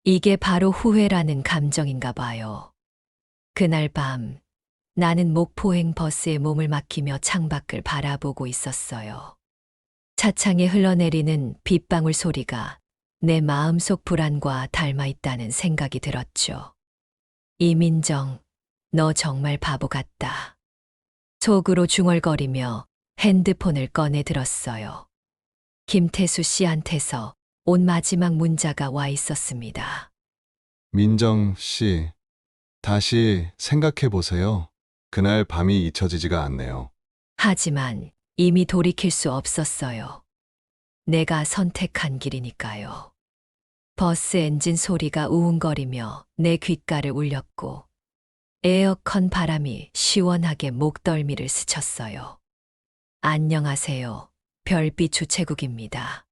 이게 바로 후회라는 감정인가 봐요. 그날 밤 나는 목포행 버스에 몸을 맡기며 창밖을 바라보고 있었어요. 차창에 흘러내리는 빗방울 소리가 내 마음속 불안과 닮아 있다는 생각이 들었죠. 이민정, 너 정말 바보 같다. 속으로 중얼거리며 핸드폰을 꺼내 들었어요. 김태수 씨한테서 온 마지막 문자가 와 있었습니다. 민정 씨, 다시 생각해 보세요. 그날 밤이 잊혀지지가 않네요. 하지만 이미 돌이킬 수 없었어요. 내가 선택한 길이니까요. 버스 엔진 소리가 우웅거리며 내 귓가를 울렸고 에어컨 바람이 시원하게 목덜미를 스쳤어요. 안녕하세요. 별빛 주최국입니다.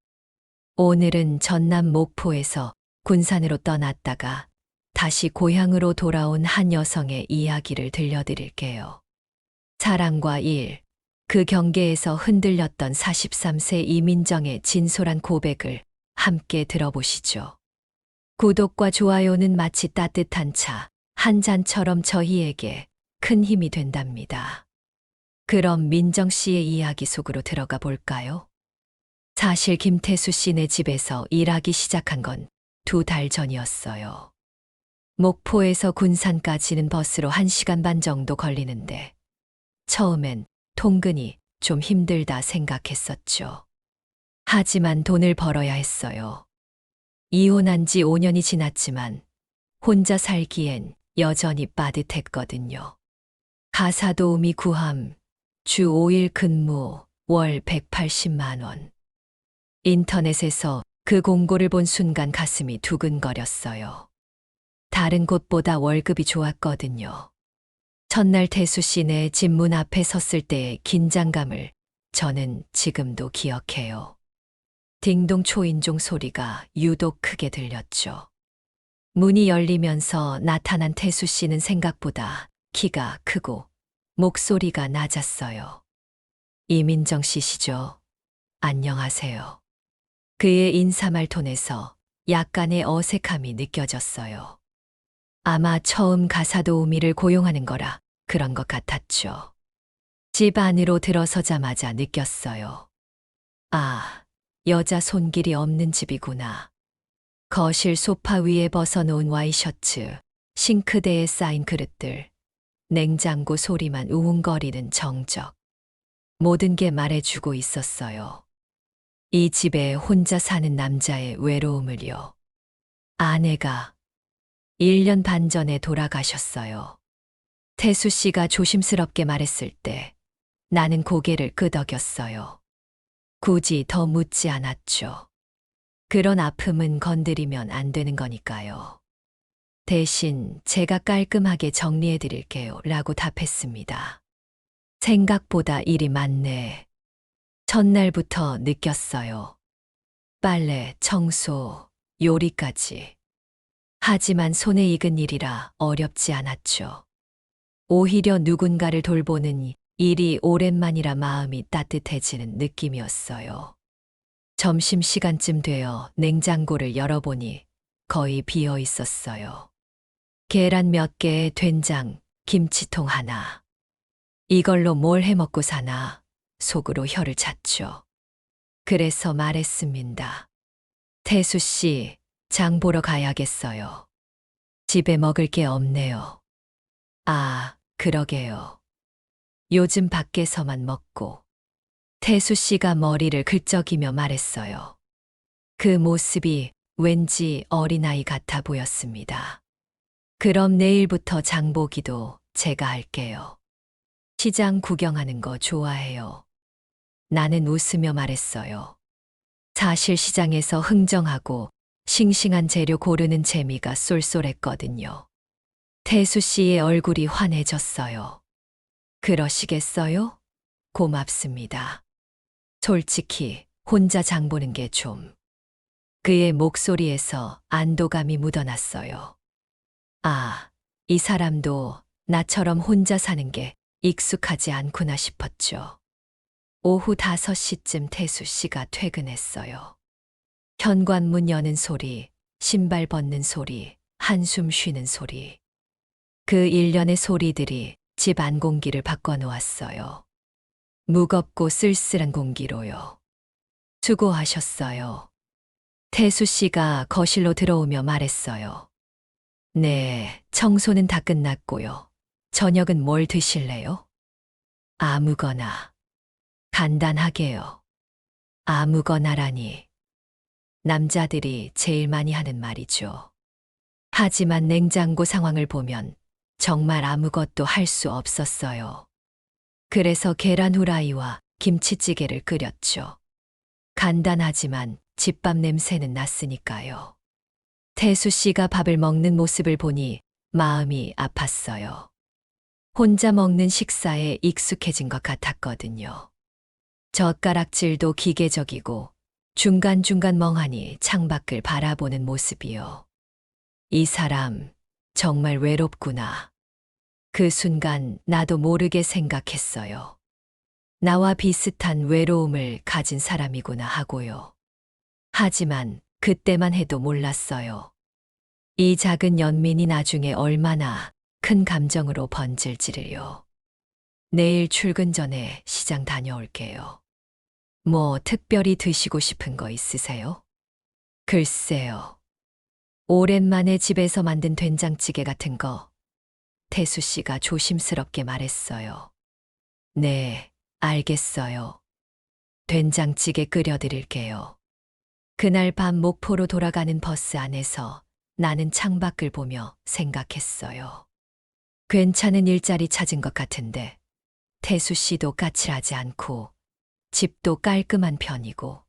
오늘은 전남 목포에서 군산으로 떠났다가 다시 고향으로 돌아온 한 여성의 이야기를 들려드릴게요. 사랑과 일, 그 경계에서 흔들렸던 43세 이민정의 진솔한 고백을 함께 들어보시죠. 구독과 좋아요는 마치 따뜻한 차 한 잔처럼 저희에게 큰 힘이 된답니다. 그럼 민정 씨의 이야기 속으로 들어가 볼까요? 사실 김태수 씨네 집에서 일하기 시작한 건 2달 전이었어요. 목포에서 군산까지는 버스로 1시간 반 정도 걸리는데 처음엔 통근이 좀 힘들다 생각했었죠. 하지만 돈을 벌어야 했어요. 이혼한 지 5년이 지났지만 혼자 살기엔 여전히 빠듯했거든요. 가사 도우미 구함, 주 5일 근무, 월 180만 원. 인터넷에서 그 공고를 본 순간 가슴이 두근거렸어요. 다른 곳보다 월급이 좋았거든요. 첫날 태수 씨네 집 문 앞에 섰을 때의 긴장감을 저는 지금도 기억해요. 딩동 초인종 소리가 유독 크게 들렸죠. 문이 열리면서 나타난 태수 씨는 생각보다 키가 크고 목소리가 낮았어요. 이민정 씨시죠? 안녕하세요. 그의 인사말 톤에서 약간의 어색함이 느껴졌어요. 아마 처음 가사 도우미를 고용하는 거라 그런 것 같았죠. 집 안으로 들어서자마자 느꼈어요. 아, 여자 손길이 없는 집이구나. 거실 소파 위에 벗어놓은 와이셔츠, 싱크대에 쌓인 그릇들, 냉장고 소리만 우웅거리는 정적. 모든 게 말해주고 있었어요. 이 집에 혼자 사는 남자의 외로움을요. 아내가 1년 반 전에 돌아가셨어요. 태수 씨가 조심스럽게 말했을 때 나는 고개를 끄덕였어요. 굳이 더 묻지 않았죠. 그런 아픔은 건드리면 안 되는 거니까요. 대신 제가 깔끔하게 정리해 드릴게요 라고 답했습니다. 생각보다 일이 많네. 첫날부터 느꼈어요. 빨래, 청소, 요리까지. 하지만 손에 익은 일이라 어렵지 않았죠. 오히려 누군가를 돌보는 일이 오랜만이라 마음이 따뜻해지는 느낌이었어요. 점심시간쯤 되어 냉장고를 열어보니 거의 비어 있었어요. 계란 몇 개에 된장, 김치통 하나. 이걸로 뭘 해먹고 사나 속으로 혀를 찼죠. 그래서 말했습니다. 태수 씨, 장 보러 가야겠어요. 집에 먹을 게 없네요. 아, 그러게요. 요즘 밖에서만 먹고. 태수 씨가 머리를 긁적이며 말했어요. 그 모습이 왠지 어린아이 같아 보였습니다. 그럼 내일부터 장보기도 제가 할게요. 시장 구경하는 거 좋아해요. 나는 웃으며 말했어요. 사실 시장에서 흥정하고 싱싱한 재료 고르는 재미가 쏠쏠했거든요. 태수 씨의 얼굴이 환해졌어요. 그러시겠어요? 고맙습니다. 솔직히 혼자 장 보는 게 좀. 그의 목소리에서 안도감이 묻어났어요. 아, 이 사람도 나처럼 혼자 사는 게 익숙하지 않구나 싶었죠. 오후 5시쯤 태수 씨가 퇴근했어요. 현관문 여는 소리, 신발 벗는 소리, 한숨 쉬는 소리. 그 일련의 소리들이 집 안 공기를 바꿔놓았어요. 무겁고 쓸쓸한 공기로요. 수고하셨어요. 태수 씨가 거실로 들어오며 말했어요. 네, 청소는 다 끝났고요. 저녁은 뭘 드실래요? 아무거나. 간단하게요. 아무거나라니. 남자들이 제일 많이 하는 말이죠. 하지만 냉장고 상황을 보면 정말 아무것도 할 수 없었어요. 그래서 계란 후라이와 김치찌개를 끓였죠. 간단하지만 집밥 냄새는 났으니까요. 태수 씨가 밥을 먹는 모습을 보니 마음이 아팠어요. 혼자 먹는 식사에 익숙해진 것 같았거든요. 젓가락질도 기계적이고 중간중간 멍하니 창밖을 바라보는 모습이요. 이 사람 정말 외롭구나. 그 순간 나도 모르게 생각했어요. 나와 비슷한 외로움을 가진 사람이구나 하고요. 하지만 그때만 해도 몰랐어요. 이 작은 연민이 나중에 얼마나 큰 감정으로 번질지를요. 내일 출근 전에 시장 다녀올게요. 뭐 특별히 드시고 싶은 거 있으세요? 글쎄요. 오랜만에 집에서 만든 된장찌개 같은 거. 태수 씨가 조심스럽게 말했어요. 네, 알겠어요. 된장찌개 끓여드릴게요. 그날 밤 목포로 돌아가는 버스 안에서 나는 창밖을 보며 생각했어요. 괜찮은 일자리 찾은 것 같은데 태수 씨도 까칠하지 않고 집도 깔끔한 편이고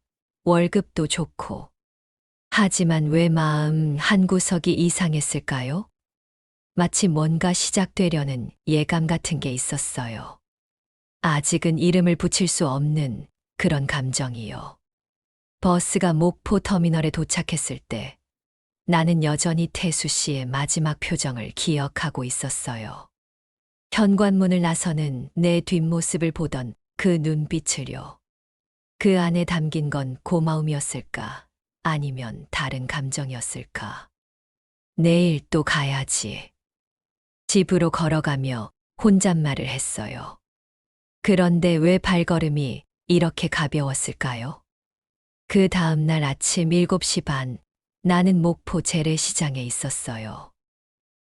월급도 좋고 하지만 왜 마음 한구석이 이상했을까요? 마치 뭔가 시작되려는 예감 같은 게 있었어요. 아직은 이름을 붙일 수 없는 그런 감정이요. 버스가 목포 터미널에 도착했을 때 나는 여전히 태수 씨의 마지막 표정을 기억하고 있었어요. 현관문을 나서는 내 뒷모습을 보던 그 눈빛을요. 그 안에 담긴 건 고마움이었을까? 아니면 다른 감정이었을까? 내일 또 가야지. 집으로 걸어가며 혼잣말을 했어요. 그런데 왜 발걸음이 이렇게 가벼웠을까요? 그 다음 날 아침 7시 반, 나는 목포 재래시장에 있었어요.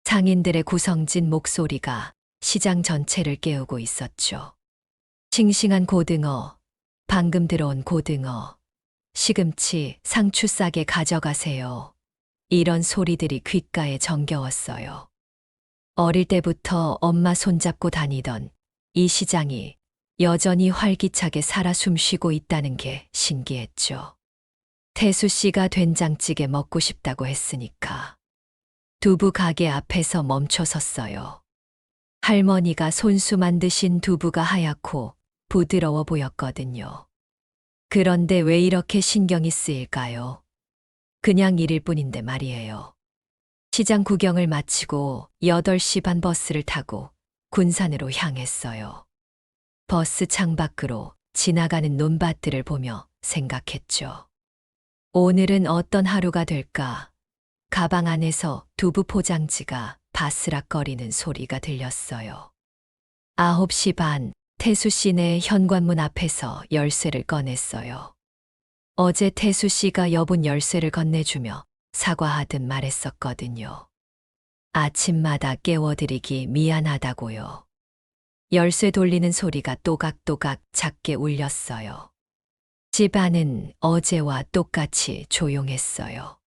상인들의 구성진 목소리가 시장 전체를 깨우고 있었죠. 싱싱한 고등어, 방금 들어온 고등어, 시금치, 상추 싸게 가져가세요. 이런 소리들이 귓가에 정겨웠어요. 어릴 때부터 엄마 손잡고 다니던 이 시장이 여전히 활기차게 살아 숨쉬고 있다는 게 신기했죠. 태수 씨가 된장찌개 먹고 싶다고 했으니까. 두부 가게 앞에서 멈춰 섰어요. 할머니가 손수 만드신 두부가 하얗고 부드러워 보였거든요. 그런데 왜 이렇게 신경이 쓰일까요? 그냥 일일 뿐인데 말이에요. 시장 구경을 마치고 8시 반 버스를 타고 군산으로 향했어요. 버스 창밖으로 지나가는 논밭들을 보며 생각했죠. 오늘은 어떤 하루가 될까? 가방 안에서 두부 포장지가 바스락거리는 소리가 들렸어요. 9시 반, 태수 씨네 현관문 앞에서 열쇠를 꺼냈어요. 어제 태수 씨가 여분 열쇠를 건네주며 사과하듯 말했었거든요. 아침마다 깨워드리기 미안하다고요. 열쇠 돌리는 소리가 또각또각 작게 울렸어요. 집 안은 어제와 똑같이 조용했어요.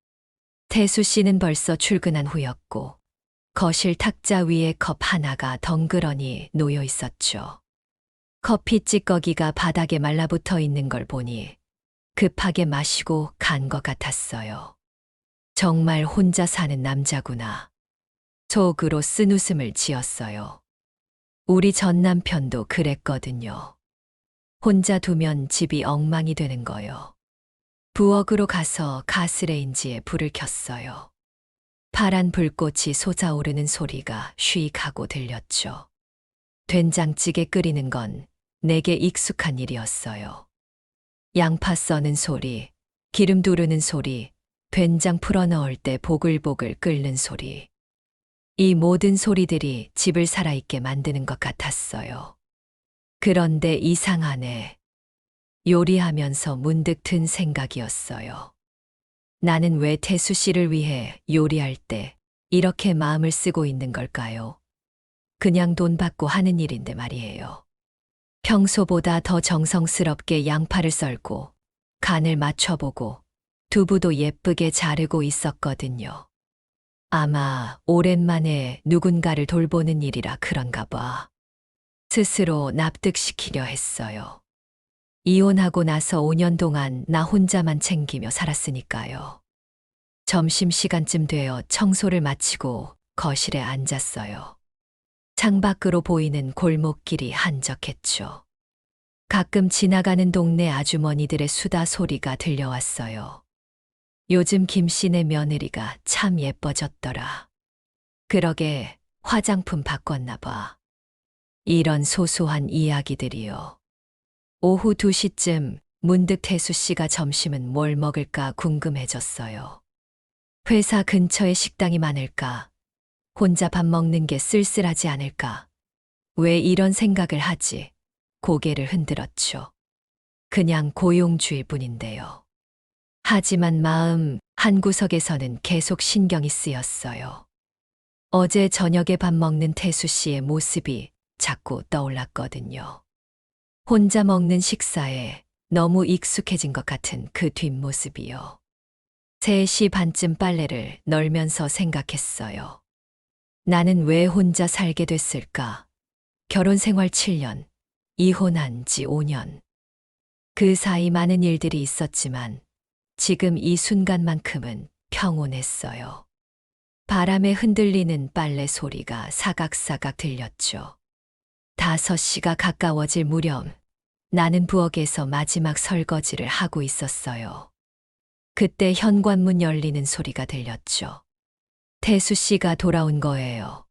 태수 씨는 벌써 출근한 후였고 거실 탁자 위에 컵 하나가 덩그러니 놓여 있었죠. 커피 찌꺼기가 바닥에 말라붙어 있는 걸 보니 급하게 마시고 간 것 같았어요. 정말 혼자 사는 남자구나. 속으로 쓴웃음을 지었어요. 우리 전 남편도 그랬거든요. 혼자 두면 집이 엉망이 되는 거요. 부엌으로 가서 가스레인지에 불을 켰어요. 파란 불꽃이 솟아오르는 소리가 쉬익 하고 들렸죠. 된장찌개 끓이는 건 내게 익숙한 일이었어요. 양파 써는 소리, 기름 두르는 소리, 된장 풀어 넣을 때 보글보글 끓는 소리. 이 모든 소리들이 집을 살아있게 만드는 것 같았어요. 그런데 이상하네. 요리하면서 문득 든 생각이었어요. 나는 왜 태수 씨를 위해 요리할 때 이렇게 마음을 쓰고 있는 걸까요? 그냥 돈 받고 하는 일인데 말이에요. 평소보다 더 정성스럽게 양파를 썰고 간을 맞춰보고 두부도 예쁘게 자르고 있었거든요. 아마 오랜만에 누군가를 돌보는 일이라 그런가 봐. 스스로 납득시키려 했어요. 이혼하고 나서 5년 동안 나 혼자만 챙기며 살았으니까요. 점심시간쯤 되어 청소를 마치고 거실에 앉았어요. 창밖으로 보이는 골목길이 한적했죠. 가끔 지나가는 동네 아주머니들의 수다 소리가 들려왔어요. 요즘 김씨네 며느리가 참 예뻐졌더라. 그러게 화장품 바꿨나 봐. 이런 소소한 이야기들이요. 오후 2시쯤 문득 태수 씨가 점심은 뭘 먹을까 궁금해졌어요. 회사 근처에 식당이 많을까? 혼자 밥 먹는 게 쓸쓸하지 않을까? 왜 이런 생각을 하지? 고개를 흔들었죠. 그냥 고용주일 뿐인데요. 하지만 마음 한구석에서는 계속 신경이 쓰였어요. 어제 저녁에 밥 먹는 태수 씨의 모습이 자꾸 떠올랐거든요. 혼자 먹는 식사에 너무 익숙해진 것 같은 그 뒷모습이요. 3시 반쯤 빨래를 널면서 생각했어요. 나는 왜 혼자 살게 됐을까? 결혼 생활 7년, 이혼한 지 5년. 그 사이 많은 일들이 있었지만 지금 이 순간만큼은 평온했어요. 바람에 흔들리는 빨래 소리가 사각사각 들렸죠. 5시가 가까워질 무렵 나는 부엌에서 마지막 설거지를 하고 있었어요. 그때 현관문 열리는 소리가 들렸죠. 태수 씨가 돌아온 거예요.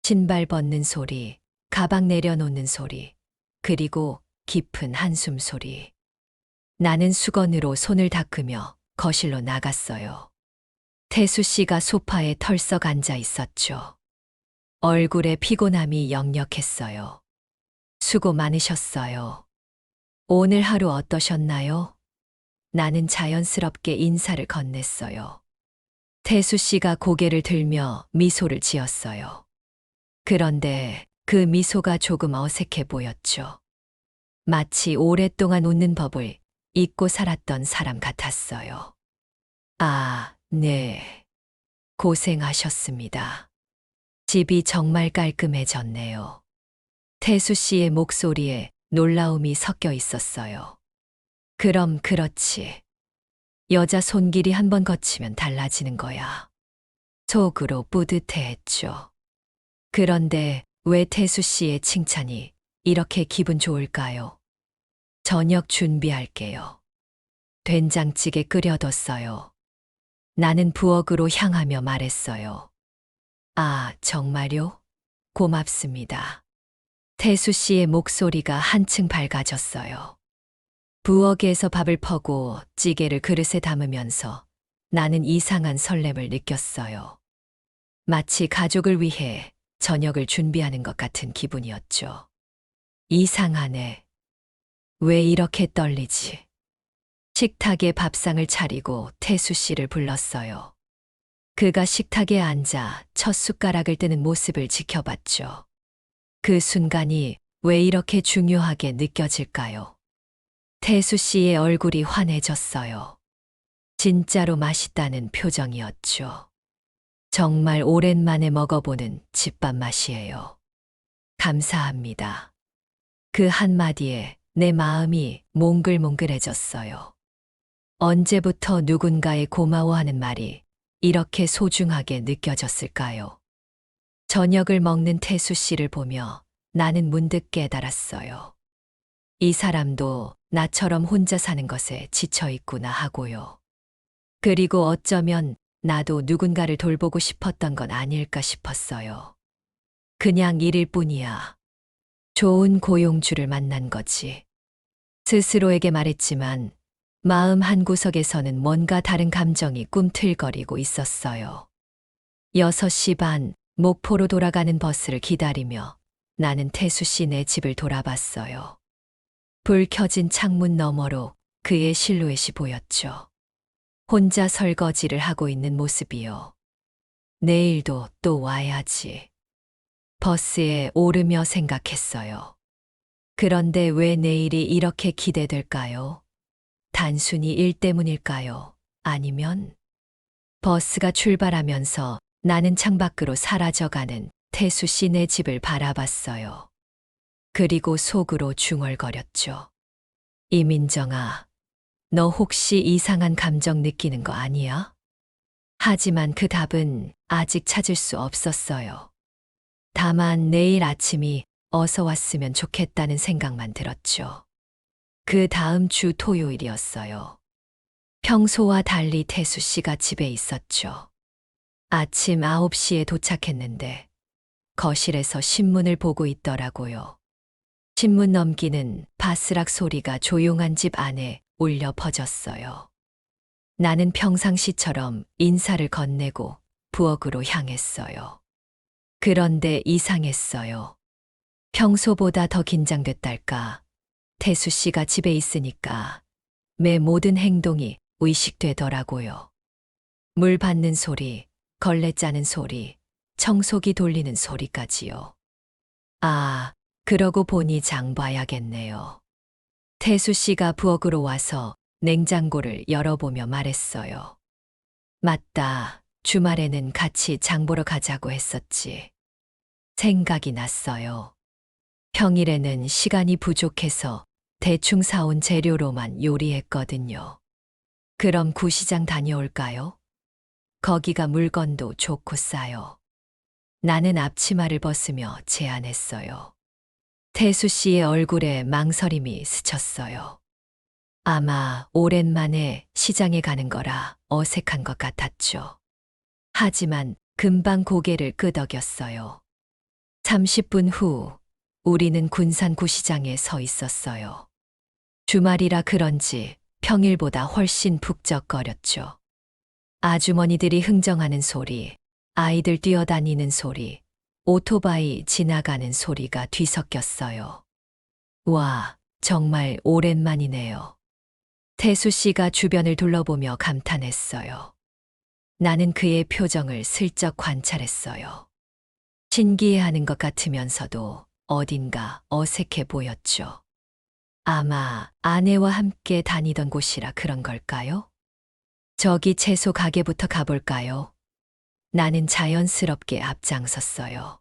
신발 벗는 소리, 가방 내려놓는 소리, 그리고 깊은 한숨 소리. 나는 수건으로 손을 닦으며 거실로 나갔어요. 태수 씨가 소파에 털썩 앉아 있었죠. 얼굴에 피곤함이 역력했어요. 수고 많으셨어요. 오늘 하루 어떠셨나요? 나는 자연스럽게 인사를 건넸어요. 태수 씨가 고개를 들며 미소를 지었어요. 그런데 그 미소가 조금 어색해 보였죠. 마치 오랫동안 웃는 법을 잊고 살았던 사람 같았어요. 아, 네. 고생하셨습니다. 집이 정말 깔끔해졌네요. 태수 씨의 목소리에 놀라움이 섞여 있었어요. 그럼 그렇지. 여자 손길이 한번 거치면 달라지는 거야. 속으로 뿌듯해했죠. 그런데 왜 태수 씨의 칭찬이 이렇게 기분 좋을까요? 저녁 준비할게요. 된장찌개 끓여뒀어요. 나는 부엌으로 향하며 말했어요. 아, 정말요? 고맙습니다. 태수 씨의 목소리가 한층 밝아졌어요. 부엌에서 밥을 퍼고 찌개를 그릇에 담으면서 나는 이상한 설렘을 느꼈어요. 마치 가족을 위해 저녁을 준비하는 것 같은 기분이었죠. 이상하네. 왜 이렇게 떨리지? 식탁에 밥상을 차리고 태수 씨를 불렀어요. 그가 식탁에 앉아 첫 숟가락을 뜨는 모습을 지켜봤죠. 그 순간이 왜 이렇게 중요하게 느껴질까요? 태수 씨의 얼굴이 환해졌어요. 진짜로 맛있다는 표정이었죠. 정말 오랜만에 먹어보는 집밥 맛이에요. 감사합니다. 그 한마디에 내 마음이 몽글몽글해졌어요. 언제부터 누군가의 고마워하는 말이 이렇게 소중하게 느껴졌을까요? 저녁을 먹는 태수 씨를 보며 나는 문득 깨달았어요. 이 사람도 나처럼 혼자 사는 것에 지쳐 있구나 하고요. 그리고 어쩌면 나도 누군가를 돌보고 싶었던 건 아닐까 싶었어요. 그냥 일일 뿐이야. 좋은 고용주를 만난 거지. 스스로에게 말했지만 마음 한구석에서는 뭔가 다른 감정이 꿈틀거리고 있었어요. 6시 반, 목포로 돌아가는 버스를 기다리며 나는 태수 씨네 집을 돌아봤어요. 불 켜진 창문 너머로 그의 실루엣이 보였죠. 혼자 설거지를 하고 있는 모습이요. 내일도 또 와야지. 버스에 오르며 생각했어요. 그런데 왜 내일이 이렇게 기대될까요? 단순히 일 때문일까요? 아니면 버스가 출발하면서 나는 창밖으로 사라져가는 태수 씨네 집을 바라봤어요. 그리고 속으로 중얼거렸죠. 이민정아, 너 혹시 이상한 감정 느끼는 거 아니야? 하지만 그 답은 아직 찾을 수 없었어요. 다만 내일 아침이 어서 왔으면 좋겠다는 생각만 들었죠. 그 다음 주 토요일이었어요. 평소와 달리 태수 씨가 집에 있었죠. 아침 9시에 도착했는데 거실에서 신문을 보고 있더라고요. 신문 넘기는 바스락 소리가 조용한 집 안에 울려 퍼졌어요. 나는 평상시처럼 인사를 건네고 부엌으로 향했어요. 그런데 이상했어요. 평소보다 더 긴장됐달까. 태수 씨가 집에 있으니까 내 모든 행동이 의식되더라고요. 물 받는 소리, 걸레 짜는 소리, 청소기 돌리는 소리까지요. 아, 그러고 보니 장 봐야겠네요. 태수 씨가 부엌으로 와서 냉장고를 열어보며 말했어요. 맞다. 주말에는 같이 장 보러 가자고 했었지. 생각이 났어요. 평일에는 시간이 부족해서 대충 사온 재료로만 요리했거든요. 그럼 구시장 다녀올까요? 거기가 물건도 좋고 싸요. 나는 앞치마를 벗으며 제안했어요. 태수 씨의 얼굴에 망설임이 스쳤어요. 아마 오랜만에 시장에 가는 거라 어색한 것 같았죠. 하지만 금방 고개를 끄덕였어요. 30분 후 우리는 군산 구시장에 서 있었어요. 주말이라 그런지 평일보다 훨씬 북적거렸죠. 아주머니들이 흥정하는 소리, 아이들 뛰어다니는 소리, 오토바이 지나가는 소리가 뒤섞였어요. 와, 정말 오랜만이네요. 태수 씨가 주변을 둘러보며 감탄했어요. 나는 그의 표정을 슬쩍 관찰했어요. 신기해하는 것 같으면서도 어딘가 어색해 보였죠. 아마 아내와 함께 다니던 곳이라 그런 걸까요? 저기 채소 가게부터 가볼까요? 나는 자연스럽게 앞장섰어요.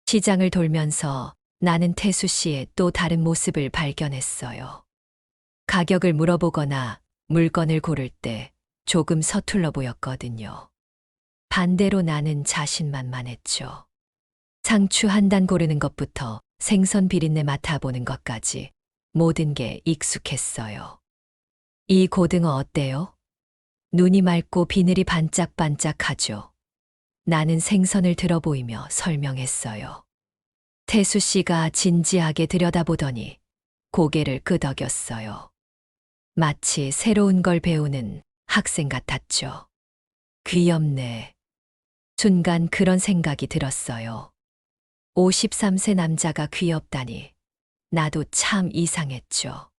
시장을 돌면서 나는 태수 씨의 또 다른 모습을 발견했어요. 가격을 물어보거나 물건을 고를 때 조금 서툴러 보였거든요. 반대로 나는 자신만만했죠. 상추 한 단 고르는 것부터 생선 비린내 맡아보는 것까지 모든 게 익숙했어요. 이 고등어 어때요? 눈이 맑고 비늘이 반짝반짝하죠. 나는 생선을 들어 보이며 설명했어요. 태수 씨가 진지하게 들여다보더니 고개를 끄덕였어요. 마치 새로운 걸 배우는 학생 같았죠. 귀엽네. 순간 그런 생각이 들었어요. 53세 남자가 귀엽다니 나도 참 이상했죠.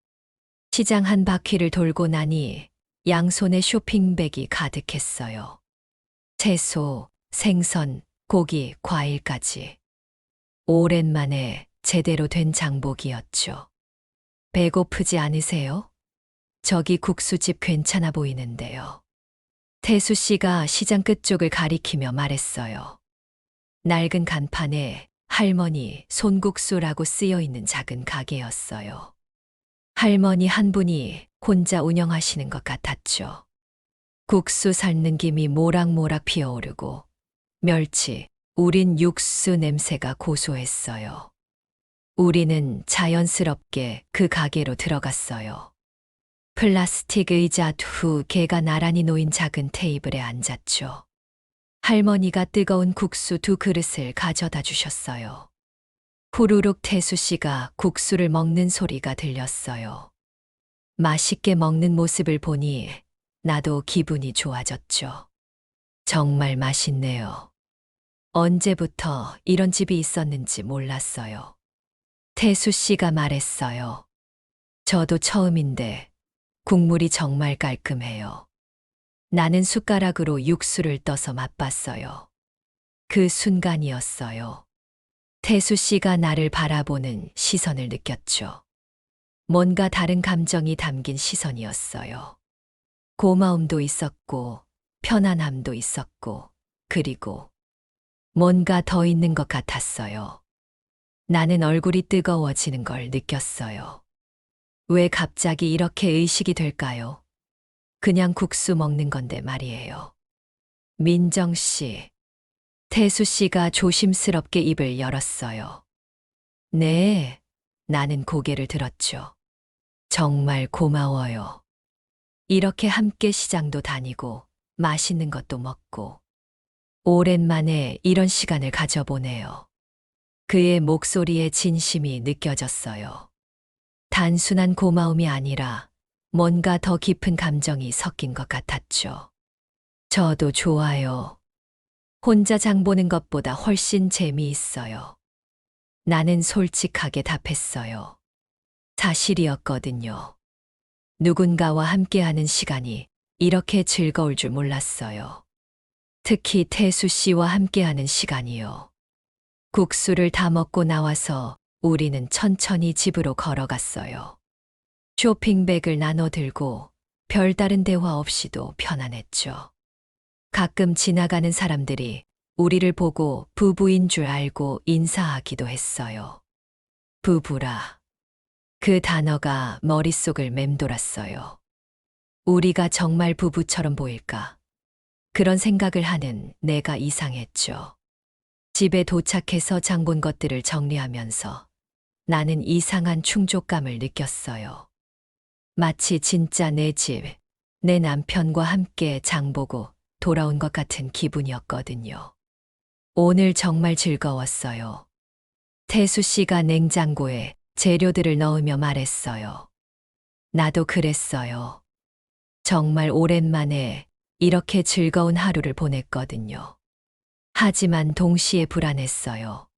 시장 한 바퀴를 돌고 나니 양손에 쇼핑백이 가득했어요. 채소, 생선, 고기, 과일까지. 오랜만에 제대로 된 장복이었죠. 배고프지 않으세요? 저기 국수집 괜찮아 보이는데요. 태수 씨가 시장 끝쪽을 가리키며 말했어요. 낡은 간판에 할머니 손국수라고 쓰여 있는 작은 가게였어요. 할머니 한 분이 혼자 운영하시는 것 같았죠. 국수 삶는 김이 모락모락 피어오르고 멸치, 우린 육수 냄새가 고소했어요. 우리는 자연스럽게 그 가게로 들어갔어요. 플라스틱 의자 두 개가 나란히 놓인 작은 테이블에 앉았죠. 할머니가 뜨거운 국수 두 그릇을 가져다 주셨어요. 후루룩 태수 씨가 국수를 먹는 소리가 들렸어요. 맛있게 먹는 모습을 보니 나도 기분이 좋아졌죠. 정말 맛있네요. 언제부터 이런 집이 있었는지 몰랐어요. 태수 씨가 말했어요. 저도 처음인데 국물이 정말 깔끔해요. 나는 숟가락으로 육수를 떠서 맛봤어요. 그 순간이었어요. 태수 씨가 나를 바라보는 시선을 느꼈죠. 뭔가 다른 감정이 담긴 시선이었어요. 고마움도 있었고, 편안함도 있었고, 그리고 뭔가 더 있는 것 같았어요. 나는 얼굴이 뜨거워지는 걸 느꼈어요. 왜 갑자기 이렇게 의식이 될까요? 그냥 국수 먹는 건데 말이에요. 민정 씨, 태수 씨가 조심스럽게 입을 열었어요. 네, 나는 고개를 들었죠. 정말 고마워요. 이렇게 함께 시장도 다니고 맛있는 것도 먹고 오랜만에 이런 시간을 가져보네요. 그의 목소리에 진심이 느껴졌어요. 단순한 고마움이 아니라 뭔가 더 깊은 감정이 섞인 것 같았죠. 저도 좋아요. 혼자 장 보는 것보다 훨씬 재미있어요. 나는 솔직하게 답했어요. 사실이었거든요. 누군가와 함께하는 시간이 이렇게 즐거울 줄 몰랐어요. 특히 태수 씨와 함께하는 시간이요. 국수를 다 먹고 나와서 우리는 천천히 집으로 걸어갔어요. 쇼핑백을 나눠 들고 별다른 대화 없이도 편안했죠. 가끔 지나가는 사람들이 우리를 보고 부부인 줄 알고 인사하기도 했어요. 부부라. 그 단어가 머릿속을 맴돌았어요. 우리가 정말 부부처럼 보일까? 그런 생각을 하는 내가 이상했죠. 집에 도착해서 장 본 것들을 정리하면서 나는 이상한 충족감을 느꼈어요. 마치 진짜 내 집, 내 남편과 함께 장 보고 돌아온 것 같은 기분이었거든요. 오늘 정말 즐거웠어요. 태수 씨가 냉장고에 재료들을 넣으며 말했어요. 나도 그랬어요. 정말 오랜만에 이렇게 즐거운 하루를 보냈거든요. 하지만 동시에 불안했어요.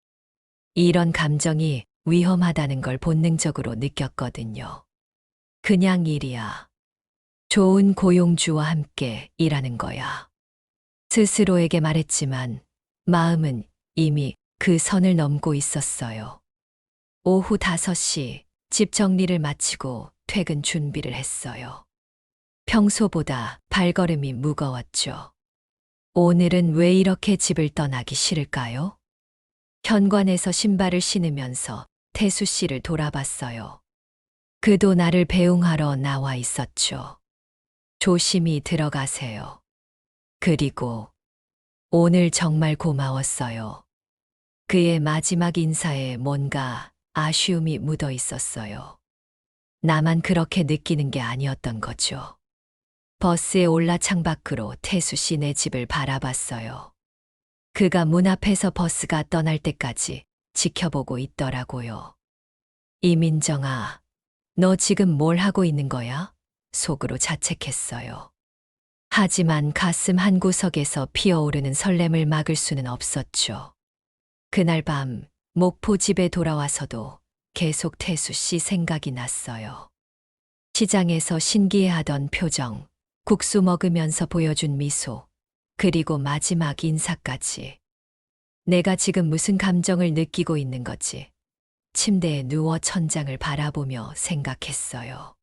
이런 감정이 위험하다는 걸 본능적으로 느꼈거든요. 그냥 일이야. 좋은 고용주와 함께 일하는 거야. 스스로에게 말했지만 마음은 이미 그 선을 넘고 있었어요. 오후 5시 집 정리를 마치고 퇴근 준비를 했어요. 평소보다 발걸음이 무거웠죠. 오늘은 왜 이렇게 집을 떠나기 싫을까요? 현관에서 신발을 신으면서 태수 씨를 돌아봤어요. 그도 나를 배웅하러 나와 있었죠. 조심히 들어가세요. 그리고 오늘 정말 고마웠어요. 그의 마지막 인사에 뭔가 아쉬움이 묻어 있었어요. 나만 그렇게 느끼는 게 아니었던 거죠. 버스에 올라 창밖으로 태수 씨네 집을 바라봤어요. 그가 문 앞에서 버스가 떠날 때까지 지켜보고 있더라고요. 이민정아, 너 지금 뭘 하고 있는 거야? 속으로 자책했어요. 하지만 가슴 한구석에서 피어오르는 설렘을 막을 수는 없었죠. 그날 밤 목포 집에 돌아와서도 계속 태수 씨 생각이 났어요. 시장에서 신기해하던 표정, 국수 먹으면서 보여준 미소, 그리고 마지막 인사까지. 내가 지금 무슨 감정을 느끼고 있는 거지? 침대에 누워 천장을 바라보며 생각했어요.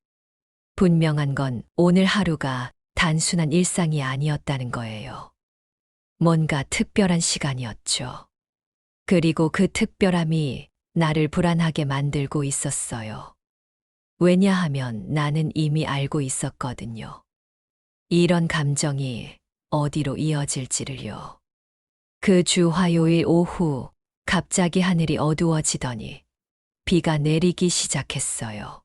분명한 건 오늘 하루가 단순한 일상이 아니었다는 거예요. 뭔가 특별한 시간이었죠. 그리고 그 특별함이 나를 불안하게 만들고 있었어요. 왜냐하면 나는 이미 알고 있었거든요. 이런 감정이 어디로 이어질지를요. 그 주 화요일 오후 갑자기 하늘이 어두워지더니 비가 내리기 시작했어요.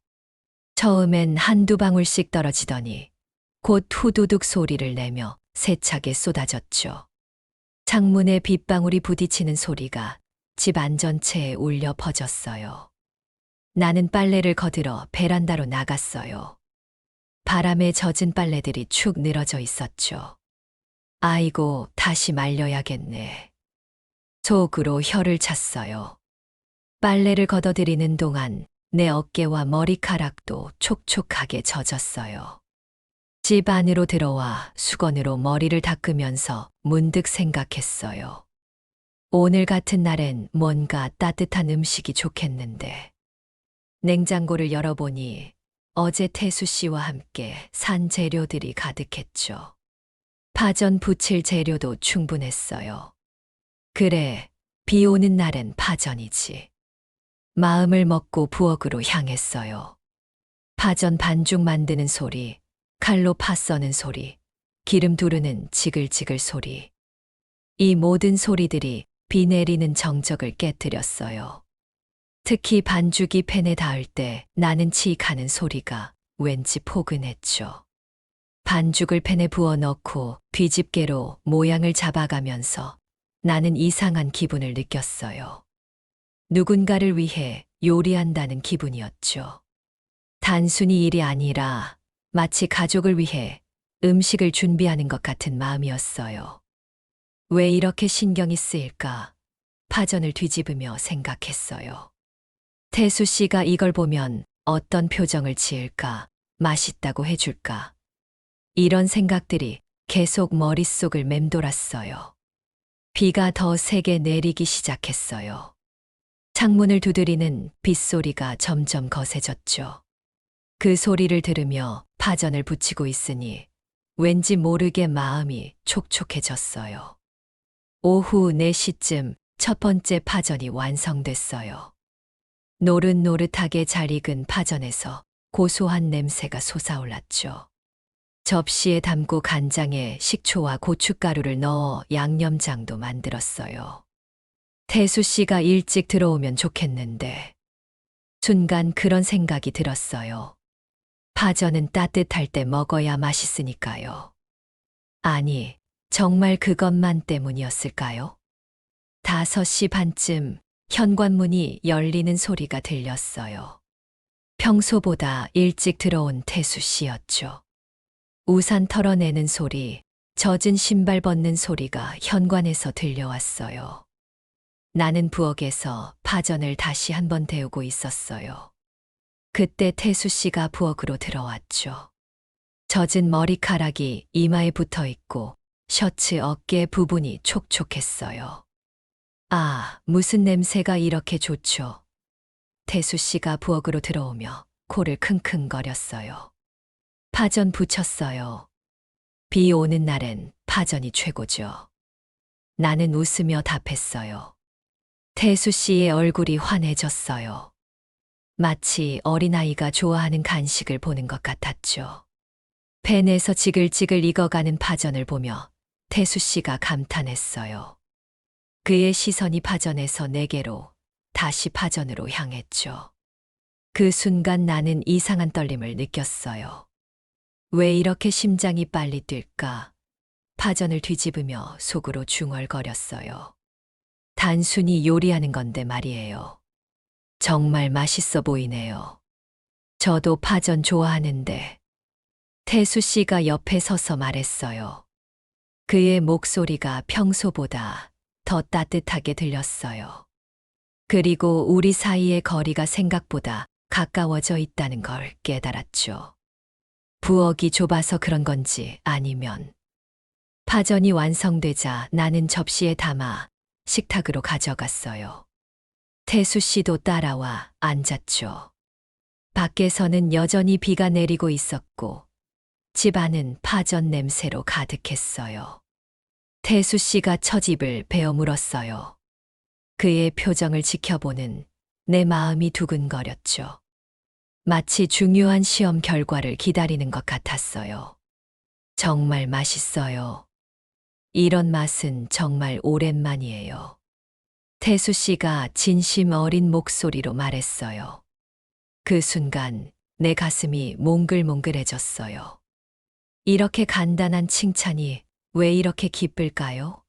처음엔 한두 방울씩 떨어지더니 곧 후두둑 소리를 내며 세차게 쏟아졌죠. 창문에 빗방울이 부딪히는 소리가 집 안전체에 울려 퍼졌어요. 나는 빨래를 거들어 베란다로 나갔어요. 바람에 젖은 빨래들이 축 늘어져 있었죠. 아이고, 다시 말려야겠네. 속으로 혀를 찼어요. 빨래를 걷어들이는 동안 내 어깨와 머리카락도 촉촉하게 젖었어요. 집 안으로 들어와 수건으로 머리를 닦으면서 문득 생각했어요. 오늘 같은 날엔 뭔가 따뜻한 음식이 좋겠는데. 냉장고를 열어보니 어제 태수 씨와 함께 산 재료들이 가득했죠. 파전 부칠 재료도 충분했어요. 그래, 비 오는 날엔 파전이지. 마음을 먹고 부엌으로 향했어요. 파전 반죽 만드는 소리, 칼로 파 써는 소리, 기름 두르는 지글지글 소리. 이 모든 소리들이 비 내리는 정적을 깨뜨렸어요. 특히 반죽이 팬에 닿을 때 나는 치익하는 소리가 왠지 포근했죠. 반죽을 팬에 부어 넣고 뒤집개로 모양을 잡아가면서 나는 이상한 기분을 느꼈어요. 누군가를 위해 요리한다는 기분이었죠. 단순히 일이 아니라 마치 가족을 위해 음식을 준비하는 것 같은 마음이었어요. 왜 이렇게 신경이 쓰일까? 파전을 뒤집으며 생각했어요. 태수 씨가 이걸 보면 어떤 표정을 지을까? 맛있다고 해줄까? 이런 생각들이 계속 머릿속을 맴돌았어요. 비가 더 세게 내리기 시작했어요. 창문을 두드리는 빗소리가 점점 거세졌죠. 그 소리를 들으며 파전을 부치고 있으니 왠지 모르게 마음이 촉촉해졌어요. 오후 4시쯤 첫 번째 파전이 완성됐어요. 노릇노릇하게 잘 익은 파전에서 고소한 냄새가 솟아올랐죠. 접시에 담고 간장에 식초와 고춧가루를 넣어 양념장도 만들었어요. 태수 씨가 일찍 들어오면 좋겠는데. 순간 그런 생각이 들었어요. 파전은 따뜻할 때 먹어야 맛있으니까요. 아니, 정말 그것만 때문이었을까요? 5시 반쯤 현관문이 열리는 소리가 들렸어요. 평소보다 일찍 들어온 태수 씨였죠. 우산 털어내는 소리, 젖은 신발 벗는 소리가 현관에서 들려왔어요. 나는 부엌에서 파전을 다시 한번 데우고 있었어요. 그때 태수 씨가 부엌으로 들어왔죠. 젖은 머리카락이 이마에 붙어 있고 셔츠 어깨 부분이 촉촉했어요. 아, 무슨 냄새가 이렇게 좋죠? 태수 씨가 부엌으로 들어오며 코를 킁킁거렸어요. 파전 부쳤어요. 비 오는 날엔 파전이 최고죠. 나는 웃으며 답했어요. 태수 씨의 얼굴이 환해졌어요. 마치 어린아이가 좋아하는 간식을 보는 것 같았죠. 팬에서 지글지글 익어가는 파전을 보며 태수 씨가 감탄했어요. 그의 시선이 파전에서 내게로, 다시 파전으로 향했죠. 그 순간 나는 이상한 떨림을 느꼈어요. 왜 이렇게 심장이 빨리 뛸까? 파전을 뒤집으며 속으로 중얼거렸어요. 단순히 요리하는 건데 말이에요. 정말 맛있어 보이네요. 저도 파전 좋아하는데. 태수 씨가 옆에 서서 말했어요. 그의 목소리가 평소보다 더 따뜻하게 들렸어요. 그리고 우리 사이의 거리가 생각보다 가까워져 있다는 걸 깨달았죠. 부엌이 좁아서 그런 건지 아니면 파전이 완성되자 나는 접시에 담아 식탁으로 가져갔어요. 태수 씨도 따라와 앉았죠. 밖에서는 여전히 비가 내리고 있었고 집 안은 파전 냄새로 가득했어요. 태수 씨가 처집을 베어 물었어요. 그의 표정을 지켜보는 내 마음이 두근거렸죠. 마치 중요한 시험 결과를 기다리는 것 같았어요. 정말 맛있어요. 이런 맛은 정말 오랜만이에요. 태수 씨가 진심 어린 목소리로 말했어요. 그 순간 내 가슴이 몽글몽글해졌어요. 이렇게 간단한 칭찬이 왜 이렇게 기쁠까요?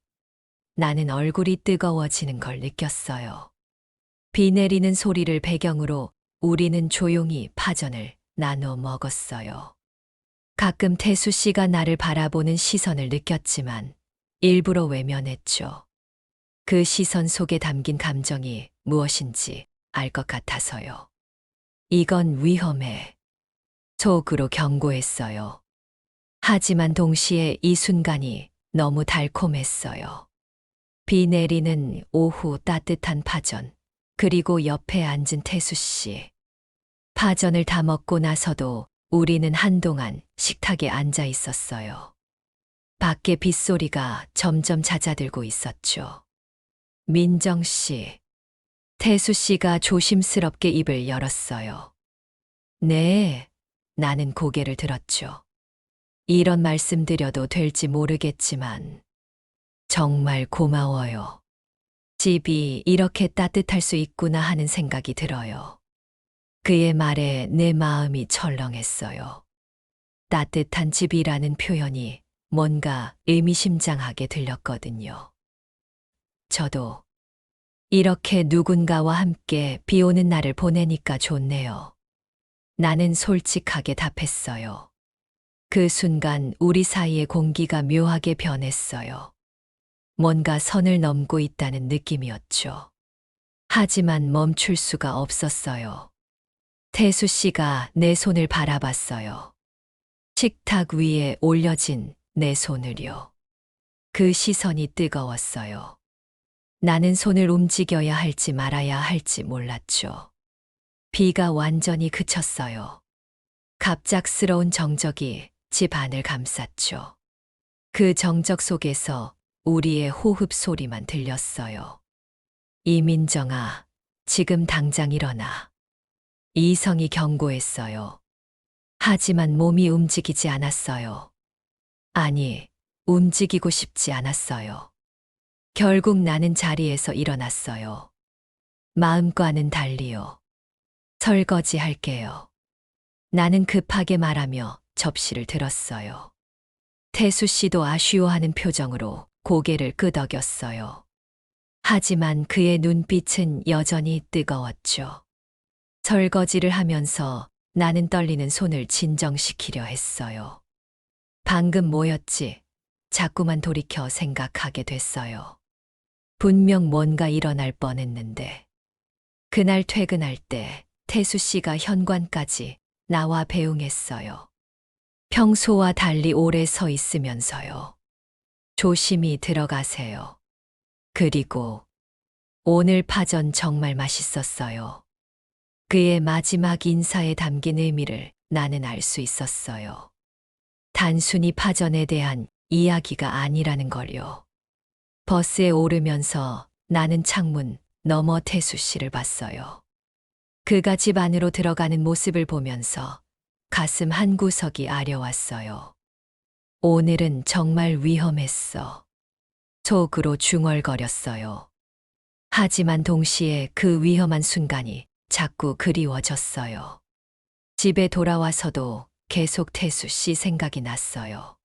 나는 얼굴이 뜨거워지는 걸 느꼈어요. 비 내리는 소리를 배경으로 우리는 조용히 파전을 나눠 먹었어요. 가끔 태수 씨가 나를 바라보는 시선을 느꼈지만 일부러 외면했죠. 그 시선 속에 담긴 감정이 무엇인지 알 것 같아서요. 이건 위험해. 속으로 경고했어요. 하지만 동시에 이 순간이 너무 달콤했어요. 비 내리는 오후 따뜻한 파전, 그리고 옆에 앉은 태수 씨. 파전을 다 먹고 나서도 우리는 한동안 식탁에 앉아 있었어요. 밖에 빗소리가 점점 잦아들고 있었죠. 민정 씨. 태수 씨가 조심스럽게 입을 열었어요. 네, 나는 고개를 들었죠. 이런 말씀 드려도 될지 모르겠지만 정말 고마워요. 집이 이렇게 따뜻할 수 있구나 하는 생각이 들어요. 그의 말에 내 마음이 철렁했어요. 따뜻한 집이라는 표현이 뭔가 의미심장하게 들렸거든요. 저도 이렇게 누군가와 함께 비 오는 날을 보내니까 좋네요. 나는 솔직하게 답했어요. 그 순간 우리 사이의 공기가 묘하게 변했어요. 뭔가 선을 넘고 있다는 느낌이었죠. 하지만 멈출 수가 없었어요. 태수 씨가 내 손을 바라봤어요. 식탁 위에 올려진 내 손을요. 그 시선이 뜨거웠어요. 나는 손을 움직여야 할지 말아야 할지 몰랐죠. 비가 완전히 그쳤어요. 갑작스러운 정적이 집 안을 감쌌죠. 그 정적 속에서 우리의 호흡 소리만 들렸어요. 이민정아, 지금 당장 일어나. 이성이 경고했어요. 하지만 몸이 움직이지 않았어요. 아니, 움직이고 싶지 않았어요. 결국 나는 자리에서 일어났어요. 마음과는 달리요. 설거지 할게요. 나는 급하게 말하며 접시를 들었어요. 태수 씨도 아쉬워하는 표정으로 고개를 끄덕였어요. 하지만 그의 눈빛은 여전히 뜨거웠죠. 설거지를 하면서 나는 떨리는 손을 진정시키려 했어요. 방금 뭐였지? 자꾸만 돌이켜 생각하게 됐어요. 분명 뭔가 일어날 뻔했는데. 그날 퇴근할 때 태수 씨가 현관까지 나와 배웅했어요. 평소와 달리 오래 서 있으면서요. 조심히 들어가세요. 그리고 오늘 파전 정말 맛있었어요. 그의 마지막 인사에 담긴 의미를 나는 알 수 있었어요. 단순히 파전에 대한 이야기가 아니라는 걸요. 버스에 오르면서 나는 창문 너머 태수 씨를 봤어요. 그가 집 안으로 들어가는 모습을 보면서 가슴 한 구석이 아려왔어요. 오늘은 정말 위험했어. 속으로 중얼거렸어요. 하지만 동시에 그 위험한 순간이 자꾸 그리워졌어요. 집에 돌아와서도 계속 태수 씨 생각이 났어요.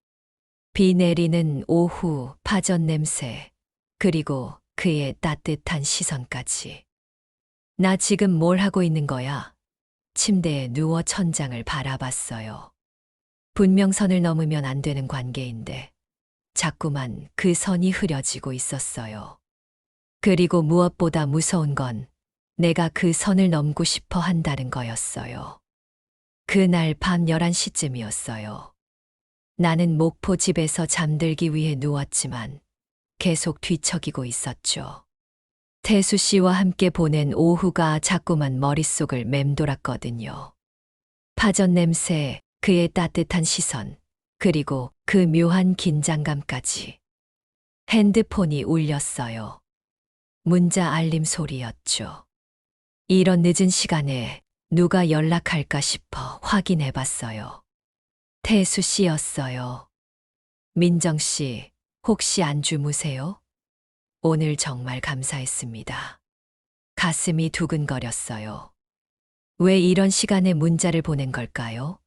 비 내리는 오후 파전 냄새, 그리고 그의 따뜻한 시선까지. 나 지금 뭘 하고 있는 거야? 침대에 누워 천장을 바라봤어요. 분명 선을 넘으면 안 되는 관계인데 자꾸만 그 선이 흐려지고 있었어요. 그리고 무엇보다 무서운 건 내가 그 선을 넘고 싶어 한다는 거였어요. 그날 밤 11시쯤이었어요. 나는 목포 집에서 잠들기 위해 누웠지만 계속 뒤척이고 있었죠. 태수 씨와 함께 보낸 오후가 자꾸만 머릿속을 맴돌았거든요. 파전 냄새, 그의 따뜻한 시선, 그리고 그 묘한 긴장감까지. 핸드폰이 울렸어요. 문자 알림 소리였죠. 이런 늦은 시간에 누가 연락할까 싶어 확인해 봤어요. 태수 씨였어요. 민정 씨, 혹시 안 주무세요? 오늘 정말 감사했습니다. 가슴이 두근거렸어요. 왜 이런 시간에 문자를 보낸 걸까요?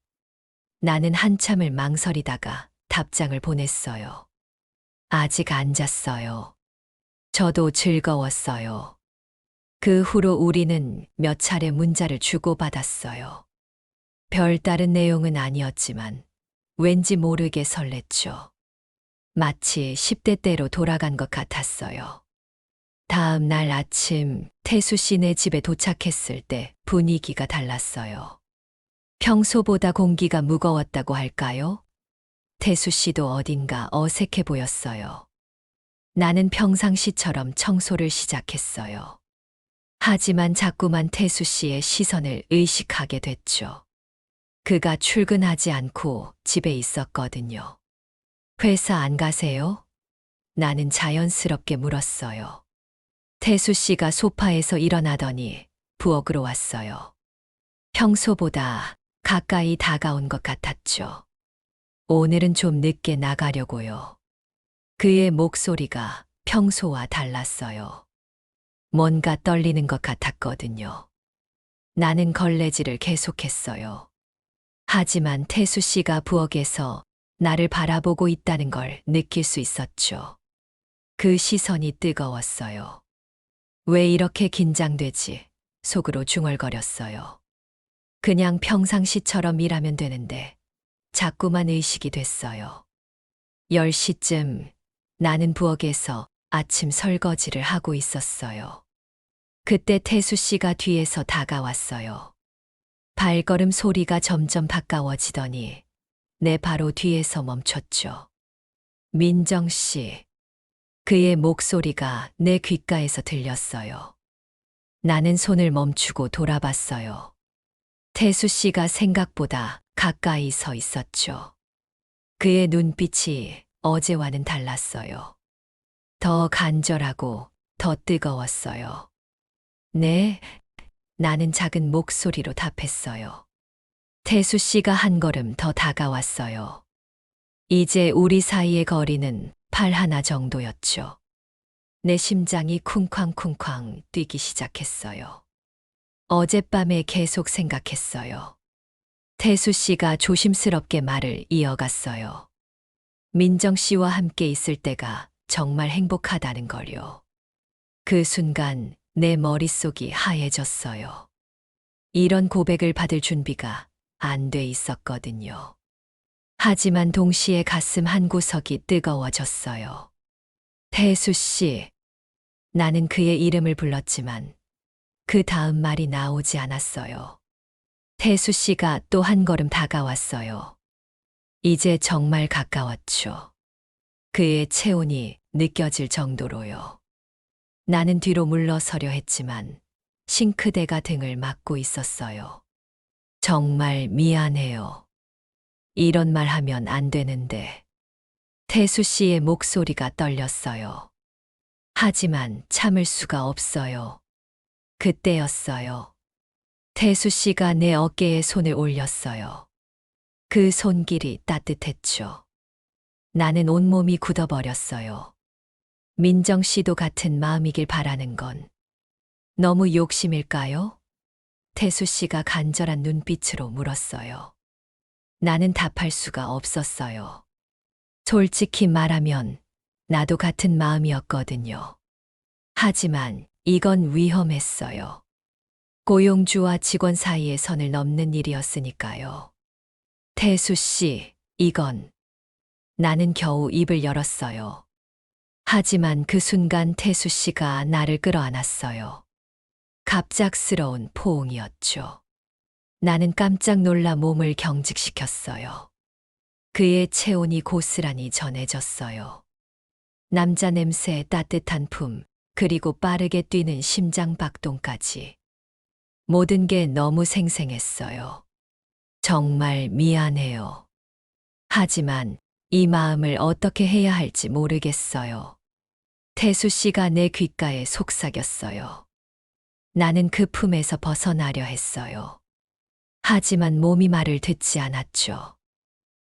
나는 한참을 망설이다가 답장을 보냈어요. 아직 안 잤어요. 저도 즐거웠어요. 그 후로 우리는 몇 차례 문자를 주고받았어요. 별다른 내용은 아니었지만 왠지 모르게 설렜죠. 마치 10대 때로 돌아간 것 같았어요. 다음 날 아침 태수 씨네 집에 도착했을 때 분위기가 달랐어요. 평소보다 공기가 무거웠다고 할까요? 태수 씨도 어딘가 어색해 보였어요. 나는 평상시처럼 청소를 시작했어요. 하지만 자꾸만 태수 씨의 시선을 의식하게 됐죠. 그가 출근하지 않고 집에 있었거든요. 회사 안 가세요? 나는 자연스럽게 물었어요. 태수 씨가 소파에서 일어나더니 부엌으로 왔어요. 평소보다 가까이 다가온 것 같았죠. 오늘은 좀 늦게 나가려고요. 그의 목소리가 평소와 달랐어요. 뭔가 떨리는 것 같았거든요. 나는 걸레질을 계속했어요. 하지만 태수 씨가 부엌에서 나를 바라보고 있다는 걸 느낄 수 있었죠. 그 시선이 뜨거웠어요. 왜 이렇게 긴장되지? 속으로 중얼거렸어요. 그냥 평상시처럼 일하면 되는데 자꾸만 의식이 됐어요. 10시쯤 나는 부엌에서 아침 설거지를 하고 있었어요. 그때 태수 씨가 뒤에서 다가왔어요. 발걸음 소리가 점점 가까워지더니 내 바로 뒤에서 멈췄죠. 민정 씨. 그의 목소리가 내 귓가에서 들렸어요. 나는 손을 멈추고 돌아봤어요. 태수 씨가 생각보다 가까이 서 있었죠. 그의 눈빛이 어제와는 달랐어요. 더 간절하고 더 뜨거웠어요. 네, 나는 작은 목소리로 답했어요. 태수 씨가 한 걸음 더 다가왔어요. 이제 우리 사이의 거리는 팔 하나 정도였죠. 내 심장이 쿵쾅쿵쾅 뛰기 시작했어요. 어젯밤에 계속 생각했어요. 태수 씨가 조심스럽게 말을 이어갔어요. 민정 씨와 함께 있을 때가 정말 행복하다는 걸요. 그 순간 내 머릿속이 하얘졌어요. 이런 고백을 받을 준비가 안 돼 있었거든요. 하지만 동시에 가슴 한 구석이 뜨거워졌어요. 태수 씨. 나는 그의 이름을 불렀지만 그 다음 말이 나오지 않았어요. 태수 씨가 또 한 걸음 다가왔어요. 이제 정말 가까웠죠. 그의 체온이 느껴질 정도로요. 나는 뒤로 물러서려 했지만 싱크대가 등을 막고 있었어요. 정말 미안해요. 이런 말 하면 안 되는데. 태수 씨의 목소리가 떨렸어요. 하지만 참을 수가 없어요. 그때였어요. 태수 씨가 내 어깨에 손을 올렸어요. 그 손길이 따뜻했죠. 나는 온몸이 굳어버렸어요. 민정 씨도 같은 마음이길 바라는 건 너무 욕심일까요? 태수 씨가 간절한 눈빛으로 물었어요. 나는 답할 수가 없었어요. 솔직히 말하면 나도 같은 마음이었거든요. 하지만 이건 위험했어요. 고용주와 직원 사이의 선을 넘는 일이었으니까요. 태수 씨, 이건. 나는 겨우 입을 열었어요. 하지만 그 순간 태수 씨가 나를 끌어안았어요. 갑작스러운 포옹이었죠. 나는 깜짝 놀라 몸을 경직시켰어요. 그의 체온이 고스란히 전해졌어요. 남자 냄새, 따뜻한 품, 그리고 빠르게 뛰는 심장 박동까지. 모든 게 너무 생생했어요. 정말 미안해요. 하지만 이 마음을 어떻게 해야 할지 모르겠어요. 태수 씨가 내 귓가에 속삭였어요. 나는 그 품에서 벗어나려 했어요. 하지만 몸이 말을 듣지 않았죠.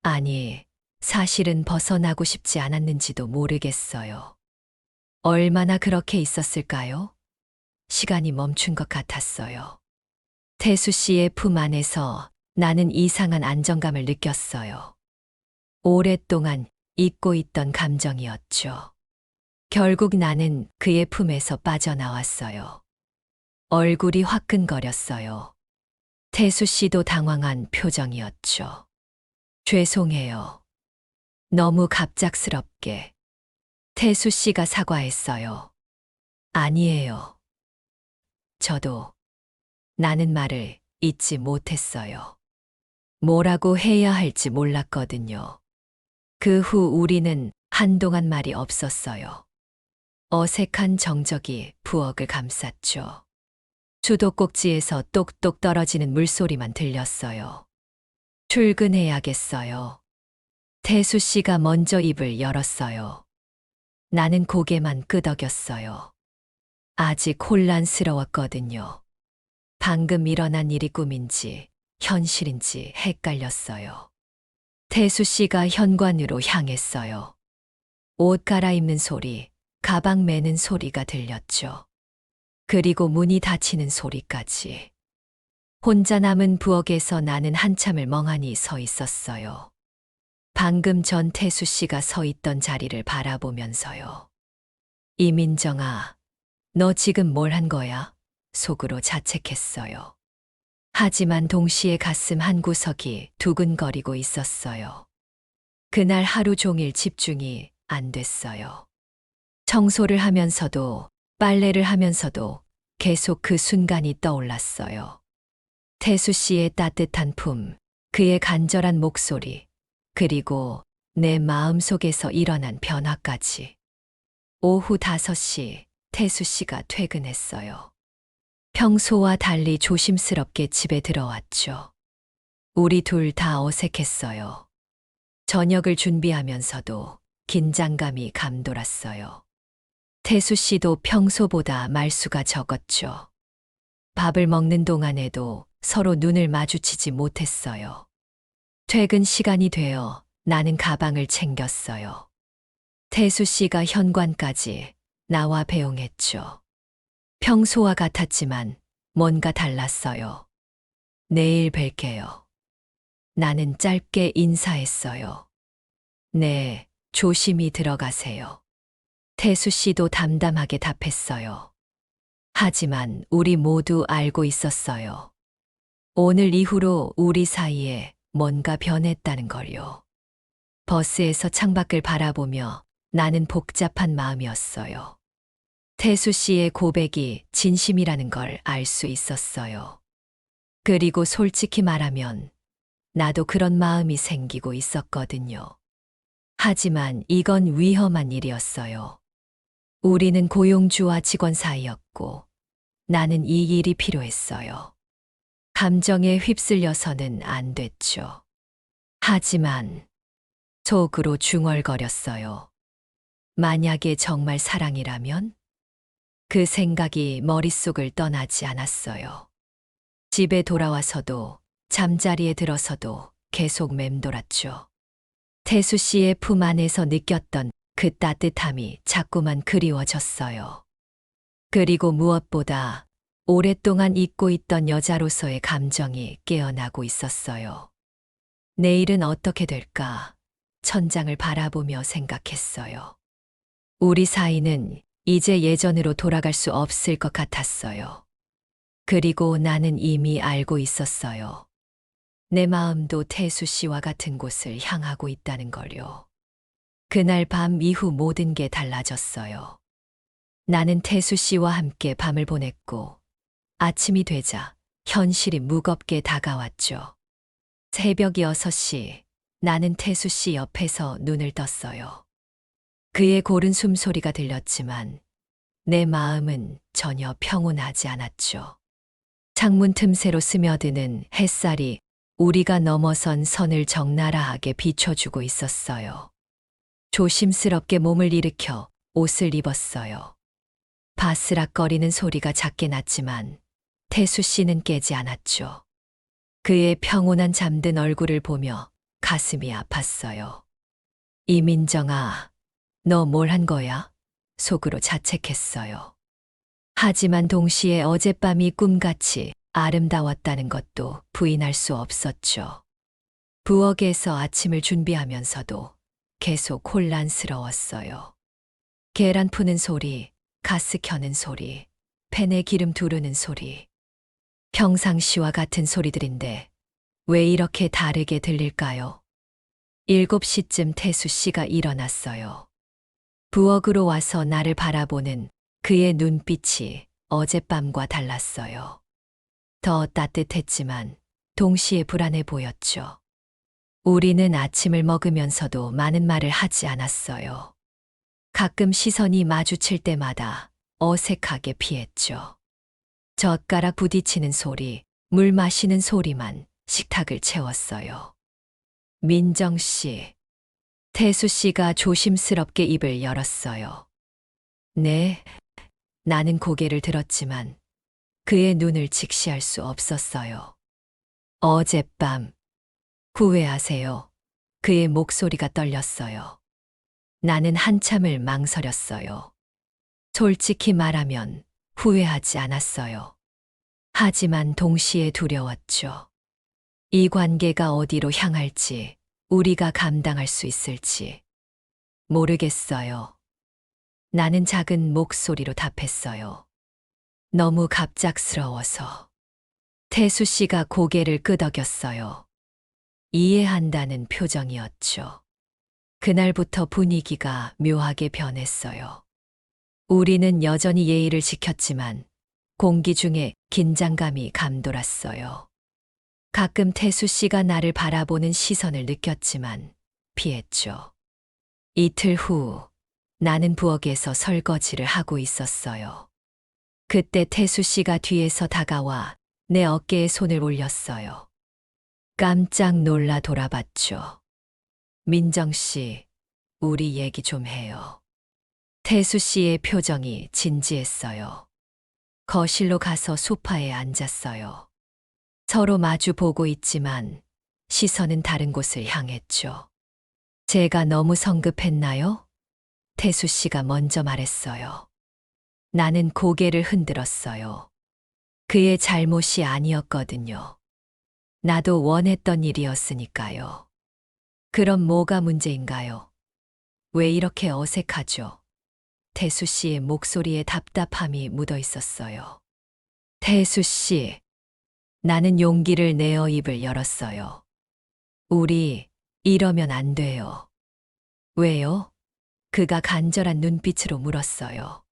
아니, 사실은 벗어나고 싶지 않았는지도 모르겠어요. 얼마나 그렇게 있었을까요? 시간이 멈춘 것 같았어요. 태수 씨의 품 안에서 나는 이상한 안정감을 느꼈어요. 오랫동안 잊고 있던 감정이었죠. 결국 나는 그의 품에서 빠져나왔어요. 얼굴이 화끈거렸어요. 태수 씨도 당황한 표정이었죠. 죄송해요. 너무 갑작스럽게. 태수 씨가 사과했어요. 아니에요. 저도 나는 말을 잊지 못했어요. 뭐라고 해야 할지 몰랐거든요. 그 후 우리는 한동안 말이 없었어요. 어색한 정적이 부엌을 감쌌죠. 수도꼭지에서 똑똑 떨어지는 물소리만 들렸어요. 출근해야겠어요. 태수 씨가 먼저 입을 열었어요. 나는 고개만 끄덕였어요. 아직 혼란스러웠거든요. 방금 일어난 일이 꿈인지 현실인지 헷갈렸어요. 태수 씨가 현관으로 향했어요. 옷 갈아입는 소리, 가방 매는 소리가 들렸죠. 그리고 문이 닫히는 소리까지. 혼자 남은 부엌에서 나는 한참을 멍하니 서 있었어요. 방금 전 태수 씨가 서 있던 자리를 바라보면서요. 이민정아, 너 지금 뭘 한 거야? 속으로 자책했어요. 하지만 동시에 가슴 한구석이 두근거리고 있었어요. 그날 하루 종일 집중이 안 됐어요. 청소를 하면서도 빨래를 하면서도 계속 그 순간이 떠올랐어요. 태수 씨의 따뜻한 품, 그의 간절한 목소리, 그리고 내 마음속에서 일어난 변화까지. 오후 5시 태수 씨가 퇴근했어요. 평소와 달리 조심스럽게 집에 들어왔죠. 우리 둘 다 어색했어요. 저녁을 준비하면서도 긴장감이 감돌았어요. 태수 씨도 평소보다 말수가 적었죠. 밥을 먹는 동안에도 서로 눈을 마주치지 못했어요. 퇴근 시간이 되어 나는 가방을 챙겼어요. 태수 씨가 현관까지 나와 배웅했죠. 평소와 같았지만 뭔가 달랐어요. 내일 뵐게요. 나는 짧게 인사했어요. 네, 조심히 들어가세요. 태수 씨도 담담하게 답했어요. 하지만 우리 모두 알고 있었어요. 오늘 이후로 우리 사이에 뭔가 변했다는 걸요. 버스에서 창밖을 바라보며 나는 복잡한 마음이었어요. 태수 씨의 고백이 진심이라는 걸 알 수 있었어요. 그리고 솔직히 말하면 나도 그런 마음이 생기고 있었거든요. 하지만 이건 위험한 일이었어요. 우리는 고용주와 직원 사이였고 나는 이 일이 필요했어요. 감정에 휩쓸려서는 안 됐죠. 하지만 속으로 중얼거렸어요. 만약에 정말 사랑이라면? 그 생각이 머릿속을 떠나지 않았어요. 집에 돌아와서도 잠자리에 들어서도 계속 맴돌았죠. 태수 씨의 품 안에서 느꼈던 그 따뜻함이 자꾸만 그리워졌어요. 그리고 무엇보다 오랫동안 잊고 있던 여자로서의 감정이 깨어나고 있었어요. 내일은 어떻게 될까? 천장을 바라보며 생각했어요. 우리 사이는 이제 예전으로 돌아갈 수 없을 것 같았어요. 그리고 나는 이미 알고 있었어요. 내 마음도 태수 씨와 같은 곳을 향하고 있다는 걸요. 그날 밤 이후 모든 게 달라졌어요. 나는 태수 씨와 함께 밤을 보냈고 아침이 되자 현실이 무겁게 다가왔죠. 새벽 6시 나는 태수 씨 옆에서 눈을 떴어요. 그의 고른 숨소리가 들렸지만 내 마음은 전혀 평온하지 않았죠. 창문 틈새로 스며드는 햇살이 우리가 넘어선 선을 적나라하게 비춰주고 있었어요. 조심스럽게 몸을 일으켜 옷을 입었어요. 바스락거리는 소리가 작게 났지만 태수 씨는 깨지 않았죠. 그의 평온한 잠든 얼굴을 보며 가슴이 아팠어요. 이민정아, 너 뭘 한 거야? 속으로 자책했어요. 하지만 동시에 어젯밤이 꿈같이 아름다웠다는 것도 부인할 수 없었죠. 부엌에서 아침을 준비하면서도 계속 혼란스러웠어요. 계란 푸는 소리, 가스 켜는 소리, 팬에 기름 두르는 소리. 평상시와 같은 소리들인데 왜 이렇게 다르게 들릴까요? 7시쯤 태수 씨가 일어났어요. 부엌으로 와서 나를 바라보는 그의 눈빛이 어젯밤과 달랐어요. 더 따뜻했지만 동시에 불안해 보였죠. 우리는 아침을 먹으면서도 많은 말을 하지 않았어요. 가끔 시선이 마주칠 때마다 어색하게 피했죠. 젓가락 부딪히는 소리, 물 마시는 소리만 식탁을 채웠어요. 민정 씨, 태수 씨가 조심스럽게 입을 열었어요. 네, 나는 고개를 들었지만 그의 눈을 직시할 수 없었어요. 어젯밤, 후회하세요. 그의 목소리가 떨렸어요. 나는 한참을 망설였어요. 솔직히 말하면 후회하지 않았어요. 하지만 동시에 두려웠죠. 이 관계가 어디로 향할지, 우리가 감당할 수 있을지 모르겠어요. 나는 작은 목소리로 답했어요. 너무 갑작스러워서. 태수 씨가 고개를 끄덕였어요. 이해한다는 표정이었죠. 그날부터 분위기가 묘하게 변했어요. 우리는 여전히 예의를 지켰지만 공기 중에 긴장감이 감돌았어요. 가끔 태수 씨가 나를 바라보는 시선을 느꼈지만 피했죠. 이틀 후 나는 부엌에서 설거지를 하고 있었어요. 그때 태수 씨가 뒤에서 다가와 내 어깨에 손을 올렸어요. 깜짝 놀라 돌아봤죠. 민정 씨, 우리 얘기 좀 해요. 태수 씨의 표정이 진지했어요. 거실로 가서 소파에 앉았어요. 서로 마주 보고 있지만 시선은 다른 곳을 향했죠. 제가 너무 성급했나요? 태수 씨가 먼저 말했어요. 나는 고개를 흔들었어요. 그의 잘못이 아니었거든요. 나도 원했던 일이었으니까요. 그럼 뭐가 문제인가요? 왜 이렇게 어색하죠? 태수 씨의 목소리에 답답함이 묻어 있었어요. 태수 씨, 나는 용기를 내어 입을 열었어요. 우리 이러면 안 돼요. 왜요? 그가 간절한 눈빛으로 물었어요.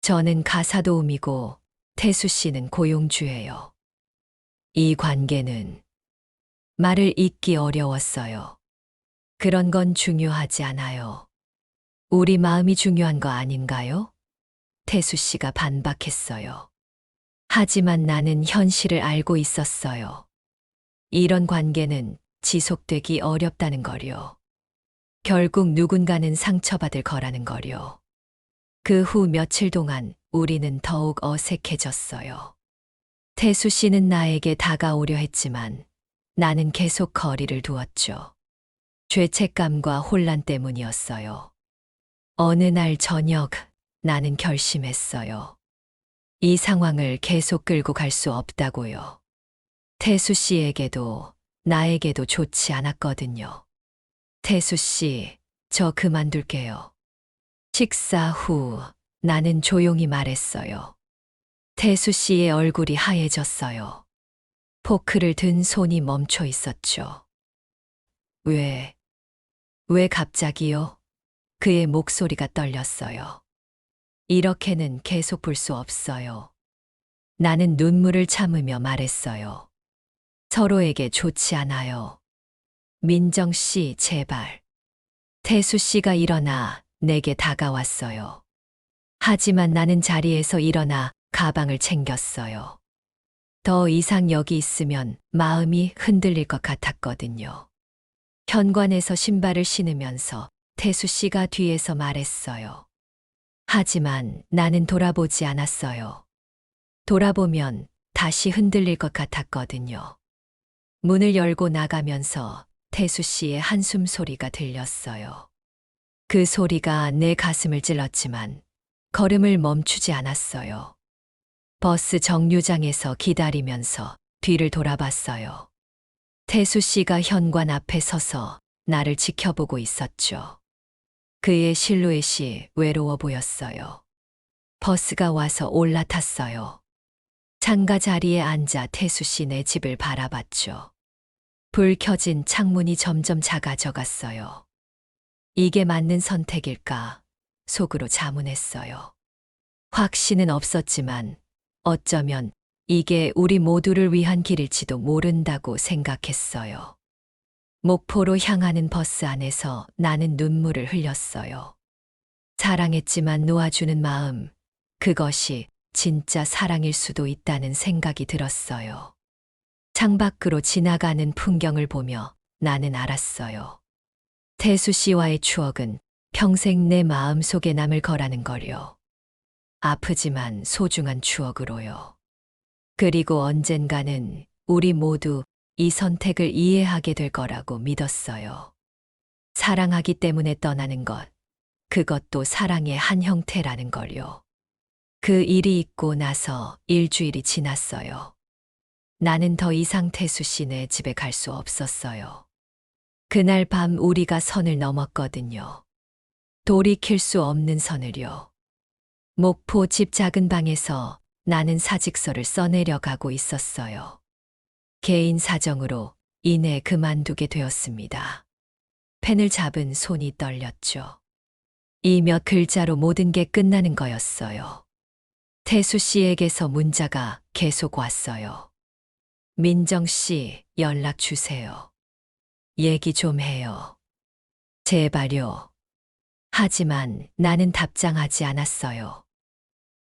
저는 가사도우미고 태수 씨는 고용주예요. 이 관계는 말을 잇기 어려웠어요. 그런 건 중요하지 않아요. 우리 마음이 중요한 거 아닌가요? 태수 씨가 반박했어요. 하지만 나는 현실을 알고 있었어요. 이런 관계는 지속되기 어렵다는 거요. 결국 누군가는 상처받을 거라는 거요. 그 후 며칠 동안 우리는 더욱 어색해졌어요. 태수 씨는 나에게 다가오려 했지만 나는 계속 거리를 두었죠. 죄책감과 혼란 때문이었어요. 어느 날 저녁 나는 결심했어요. 이 상황을 계속 끌고 갈 수 없다고요. 태수 씨에게도 나에게도 좋지 않았거든요. 태수 씨, 저 그만둘게요. 식사 후 나는 조용히 말했어요. 태수 씨의 얼굴이 하얘졌어요. 포크를 든 손이 멈춰 있었죠. 왜 갑자기요? 그의 목소리가 떨렸어요. 이렇게는 계속 볼 수 없어요. 나는 눈물을 참으며 말했어요. 서로에게 좋지 않아요. 민정 씨, 제발. 태수 씨가 일어나 내게 다가왔어요. 하지만 나는 자리에서 일어나 가방을 챙겼어요. 더 이상 여기 있으면 마음이 흔들릴 것 같았거든요. 현관에서 신발을 신으면서 태수 씨가 뒤에서 말했어요. 하지만 나는 돌아보지 않았어요. 돌아보면 다시 흔들릴 것 같았거든요. 문을 열고 나가면서 태수 씨의 한숨 소리가 들렸어요. 그 소리가 내 가슴을 찔렀지만 걸음을 멈추지 않았어요. 버스 정류장에서 기다리면서 뒤를 돌아봤어요. 태수 씨가 현관 앞에 서서 나를 지켜보고 있었죠. 그의 실루엣이 외로워 보였어요. 버스가 와서 올라탔어요. 창가 자리에 앉아 태수 씨 내 집을 바라봤죠. 불 켜진 창문이 점점 작아져 갔어요. 이게 맞는 선택일까? 속으로 자문했어요. 확신은 없었지만 어쩌면 이게 우리 모두를 위한 길일지도 모른다고 생각했어요. 목포로 향하는 버스 안에서 나는 눈물을 흘렸어요. 사랑했지만 놓아주는 마음, 그것이 진짜 사랑일 수도 있다는 생각이 들었어요. 창밖으로 지나가는 풍경을 보며 나는 알았어요. 태수 씨와의 추억은 평생 내 마음 속에 남을 거라는 걸요. 아프지만 소중한 추억으로요. 그리고 언젠가는 우리 모두 이 선택을 이해하게 될 거라고 믿었어요. 사랑하기 때문에 떠나는 것, 그것도 사랑의 한 형태라는 걸요. 그 일이 있고 나서 일주일이 지났어요. 나는 더 이상 태수 씨네 집에 갈 수 없었어요. 그날 밤 우리가 선을 넘었거든요. 돌이킬 수 없는 선을요. 목포 집 작은 방에서 나는 사직서를 써내려 가고 있었어요. 개인 사정으로 이내 그만두게 되었습니다. 펜을 잡은 손이 떨렸죠. 이 몇 글자로 모든 게 끝나는 거였어요. 태수 씨에게서 문자가 계속 왔어요. 민정 씨, 연락 주세요. 얘기 좀 해요. 제발요. 하지만 나는 답장하지 않았어요.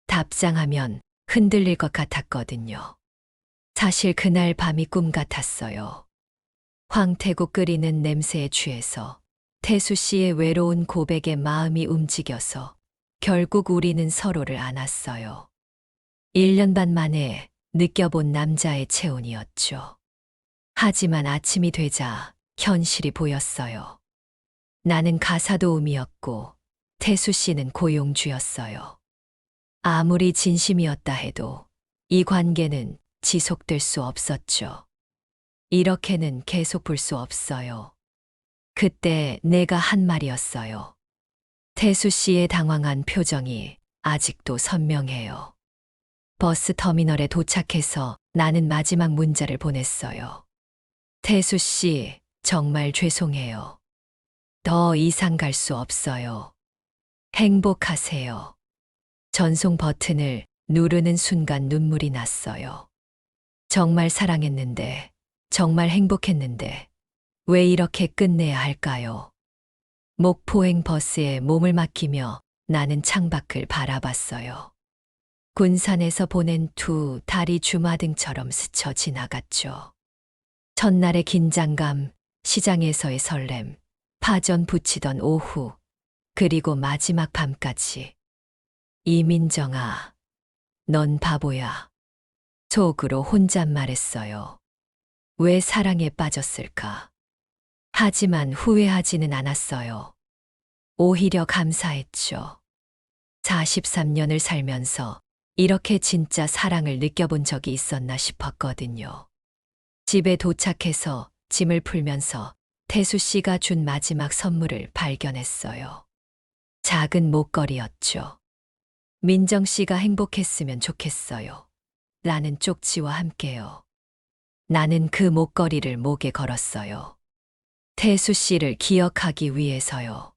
답장하면 흔들릴 것 같았거든요. 사실 그날 밤이 꿈 같았어요. 황태국 끓이는 냄새에 취해서 태수 씨의 외로운 고백에 마음이 움직여서 결국 우리는 서로를 안았어요. 1년 반 만에 느껴본 남자의 체온이었죠. 하지만 아침이 되자 현실이 보였어요. 나는 가사도우미였고 태수 씨는 고용주였어요. 아무리 진심이었다 해도 이 관계는 지속될 수 없었죠. 이렇게는 계속 볼 수 없어요. 그때 내가 한 말이었어요. 태수 씨의 당황한 표정이 아직도 선명해요. 버스 터미널에 도착해서 나는 마지막 문자를 보냈어요. 태수 씨, 정말 죄송해요. 더 이상 갈 수 없어요. 행복하세요. 전송 버튼을 누르는 순간 눈물이 났어요. 정말 사랑했는데, 정말 행복했는데, 왜 이렇게 끝내야 할까요? 목포행 버스에 몸을 맡기며 나는 창밖을 바라봤어요. 군산에서 보낸 두 달이 주마등처럼 스쳐 지나갔죠. 첫날의 긴장감, 시장에서의 설렘, 파전 부치던 오후, 그리고 마지막 밤까지. 이민정아, 넌 바보야. 속으로 혼잣말했어요. 왜 사랑에 빠졌을까? 하지만 후회하지는 않았어요. 오히려 감사했죠. 43년을 살면서 이렇게 진짜 사랑을 느껴본 적이 있었나 싶었거든요. 집에 도착해서 짐을 풀면서 태수 씨가 준 마지막 선물을 발견했어요. 작은 목걸이였죠. 민정 씨가 행복했으면 좋겠어요. 라는 쪽지와 함께요. 나는 그 목걸이를 목에 걸었어요. 태수 씨를 기억하기 위해서요.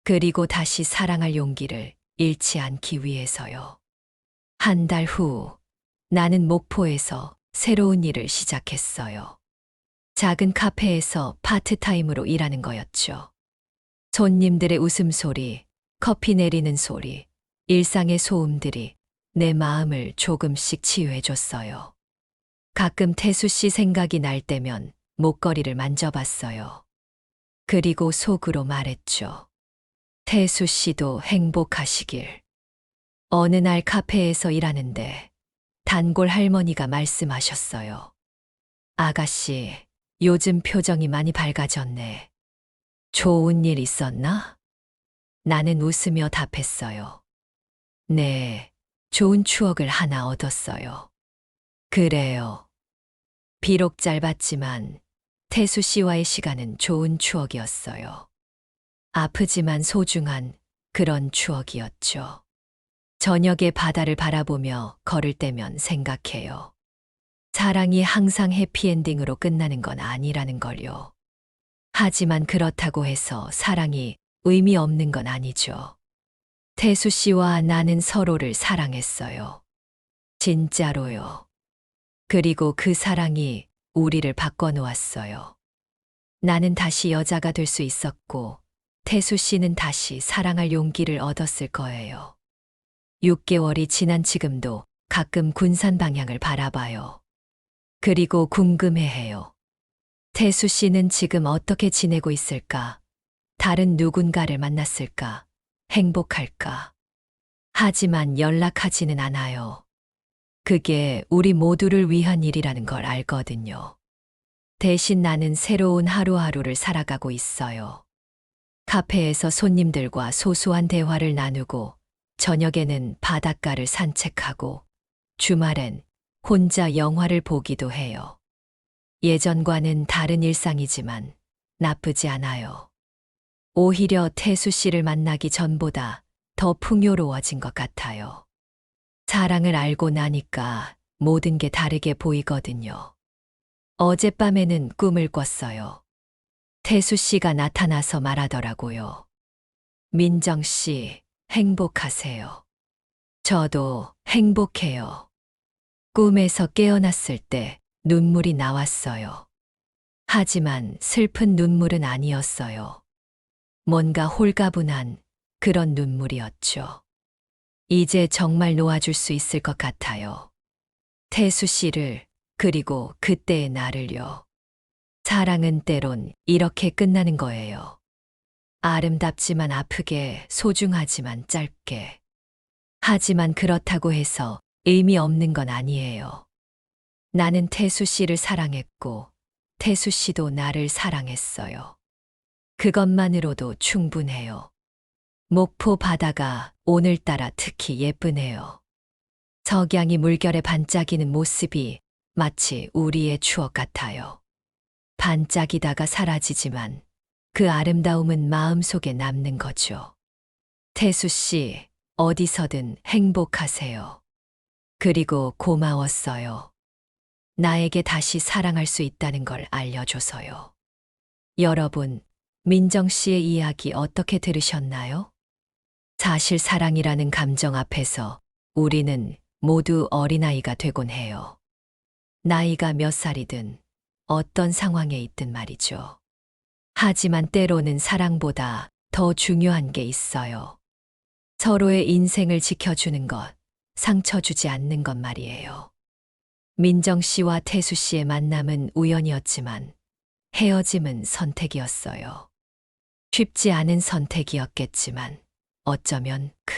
그리고 다시 사랑할 용기를 잃지 않기 위해서요. 한 달 후, 나는 목포에서 새로운 일을 시작했어요. 작은 카페에서 파트타임으로 일하는 거였죠. 손님들의 웃음소리, 커피 내리는 소리, 일상의 소음들이 내 마음을 조금씩 치유해줬어요. 가끔 태수 씨 생각이 날 때면 목걸이를 만져봤어요. 그리고 속으로 말했죠. 태수 씨도 행복하시길. 어느 날 카페에서 일하는데 단골 할머니가 말씀하셨어요. 아가씨, 요즘 표정이 많이 밝아졌네. 좋은 일 있었나? 나는 웃으며 답했어요. 네, 좋은 추억을 하나 얻었어요. 그래요. 비록 짧았지만 태수 씨와의 시간은 좋은 추억이었어요. 아프지만 소중한 그런 추억이었죠. 저녁에 바다를 바라보며 걸을 때면 생각해요. 사랑이 항상 해피엔딩으로 끝나는 건 아니라는 걸요. 하지만 그렇다고 해서 사랑이 의미 없는 건 아니죠. 태수 씨와 나는 서로를 사랑했어요. 진짜로요. 그리고 그 사랑이 우리를 바꿔놓았어요. 나는 다시 여자가 될 수 있었고, 태수 씨는 다시 사랑할 용기를 얻었을 거예요. 6개월이 지난 지금도 가끔 군산 방향을 바라봐요. 그리고 궁금해해요. 태수 씨는 지금 어떻게 지내고 있을까? 다른 누군가를 만났을까? 행복할까? 하지만 연락하지는 않아요. 그게 우리 모두를 위한 일이라는 걸 알거든요. 대신 나는 새로운 하루하루를 살아가고 있어요. 카페에서 손님들과 소소한 대화를 나누고, 저녁에는 바닷가를 산책하고, 주말엔 혼자 영화를 보기도 해요. 예전과는 다른 일상이지만 나쁘지 않아요. 오히려 태수 씨를 만나기 전보다 더 풍요로워진 것 같아요. 사랑을 알고 나니까 모든 게 다르게 보이거든요. 어젯밤에는 꿈을 꿨어요. 태수 씨가 나타나서 말하더라고요. 민정 씨, 행복하세요. 저도 행복해요. 꿈에서 깨어났을 때 눈물이 나왔어요. 하지만 슬픈 눈물은 아니었어요. 뭔가 홀가분한 그런 눈물이었죠. 이제 정말 놓아줄 수 있을 것 같아요. 태수 씨를, 그리고 그때의 나를요. 사랑은 때론 이렇게 끝나는 거예요. 아름답지만 아프게, 소중하지만 짧게. 하지만 그렇다고 해서 의미 없는 건 아니에요. 나는 태수 씨를 사랑했고, 태수 씨도 나를 사랑했어요. 그것만으로도 충분해요. 목포 바다가 오늘따라 특히 예쁘네요. 석양이 물결에 반짝이는 모습이 마치 우리의 추억 같아요. 반짝이다가 사라지지만 그 아름다움은 마음속에 남는 거죠. 태수 씨, 어디서든 행복하세요. 그리고 고마웠어요. 나에게 다시 사랑할 수 있다는 걸 알려줘서요. 여러분, 민정 씨의 이야기 어떻게 들으셨나요? 사실 사랑이라는 감정 앞에서 우리는 모두 어린아이가 되곤 해요. 나이가 몇 살이든 어떤 상황에 있든 말이죠. 하지만 때로는 사랑보다 더 중요한 게 있어요. 서로의 인생을 지켜주는 것, 상처 주지 않는 것 말이에요. 민정 씨와 태수 씨의 만남은 우연이었지만 헤어짐은 선택이었어요. 쉽지 않은 선택이었겠지만 어쩌면 그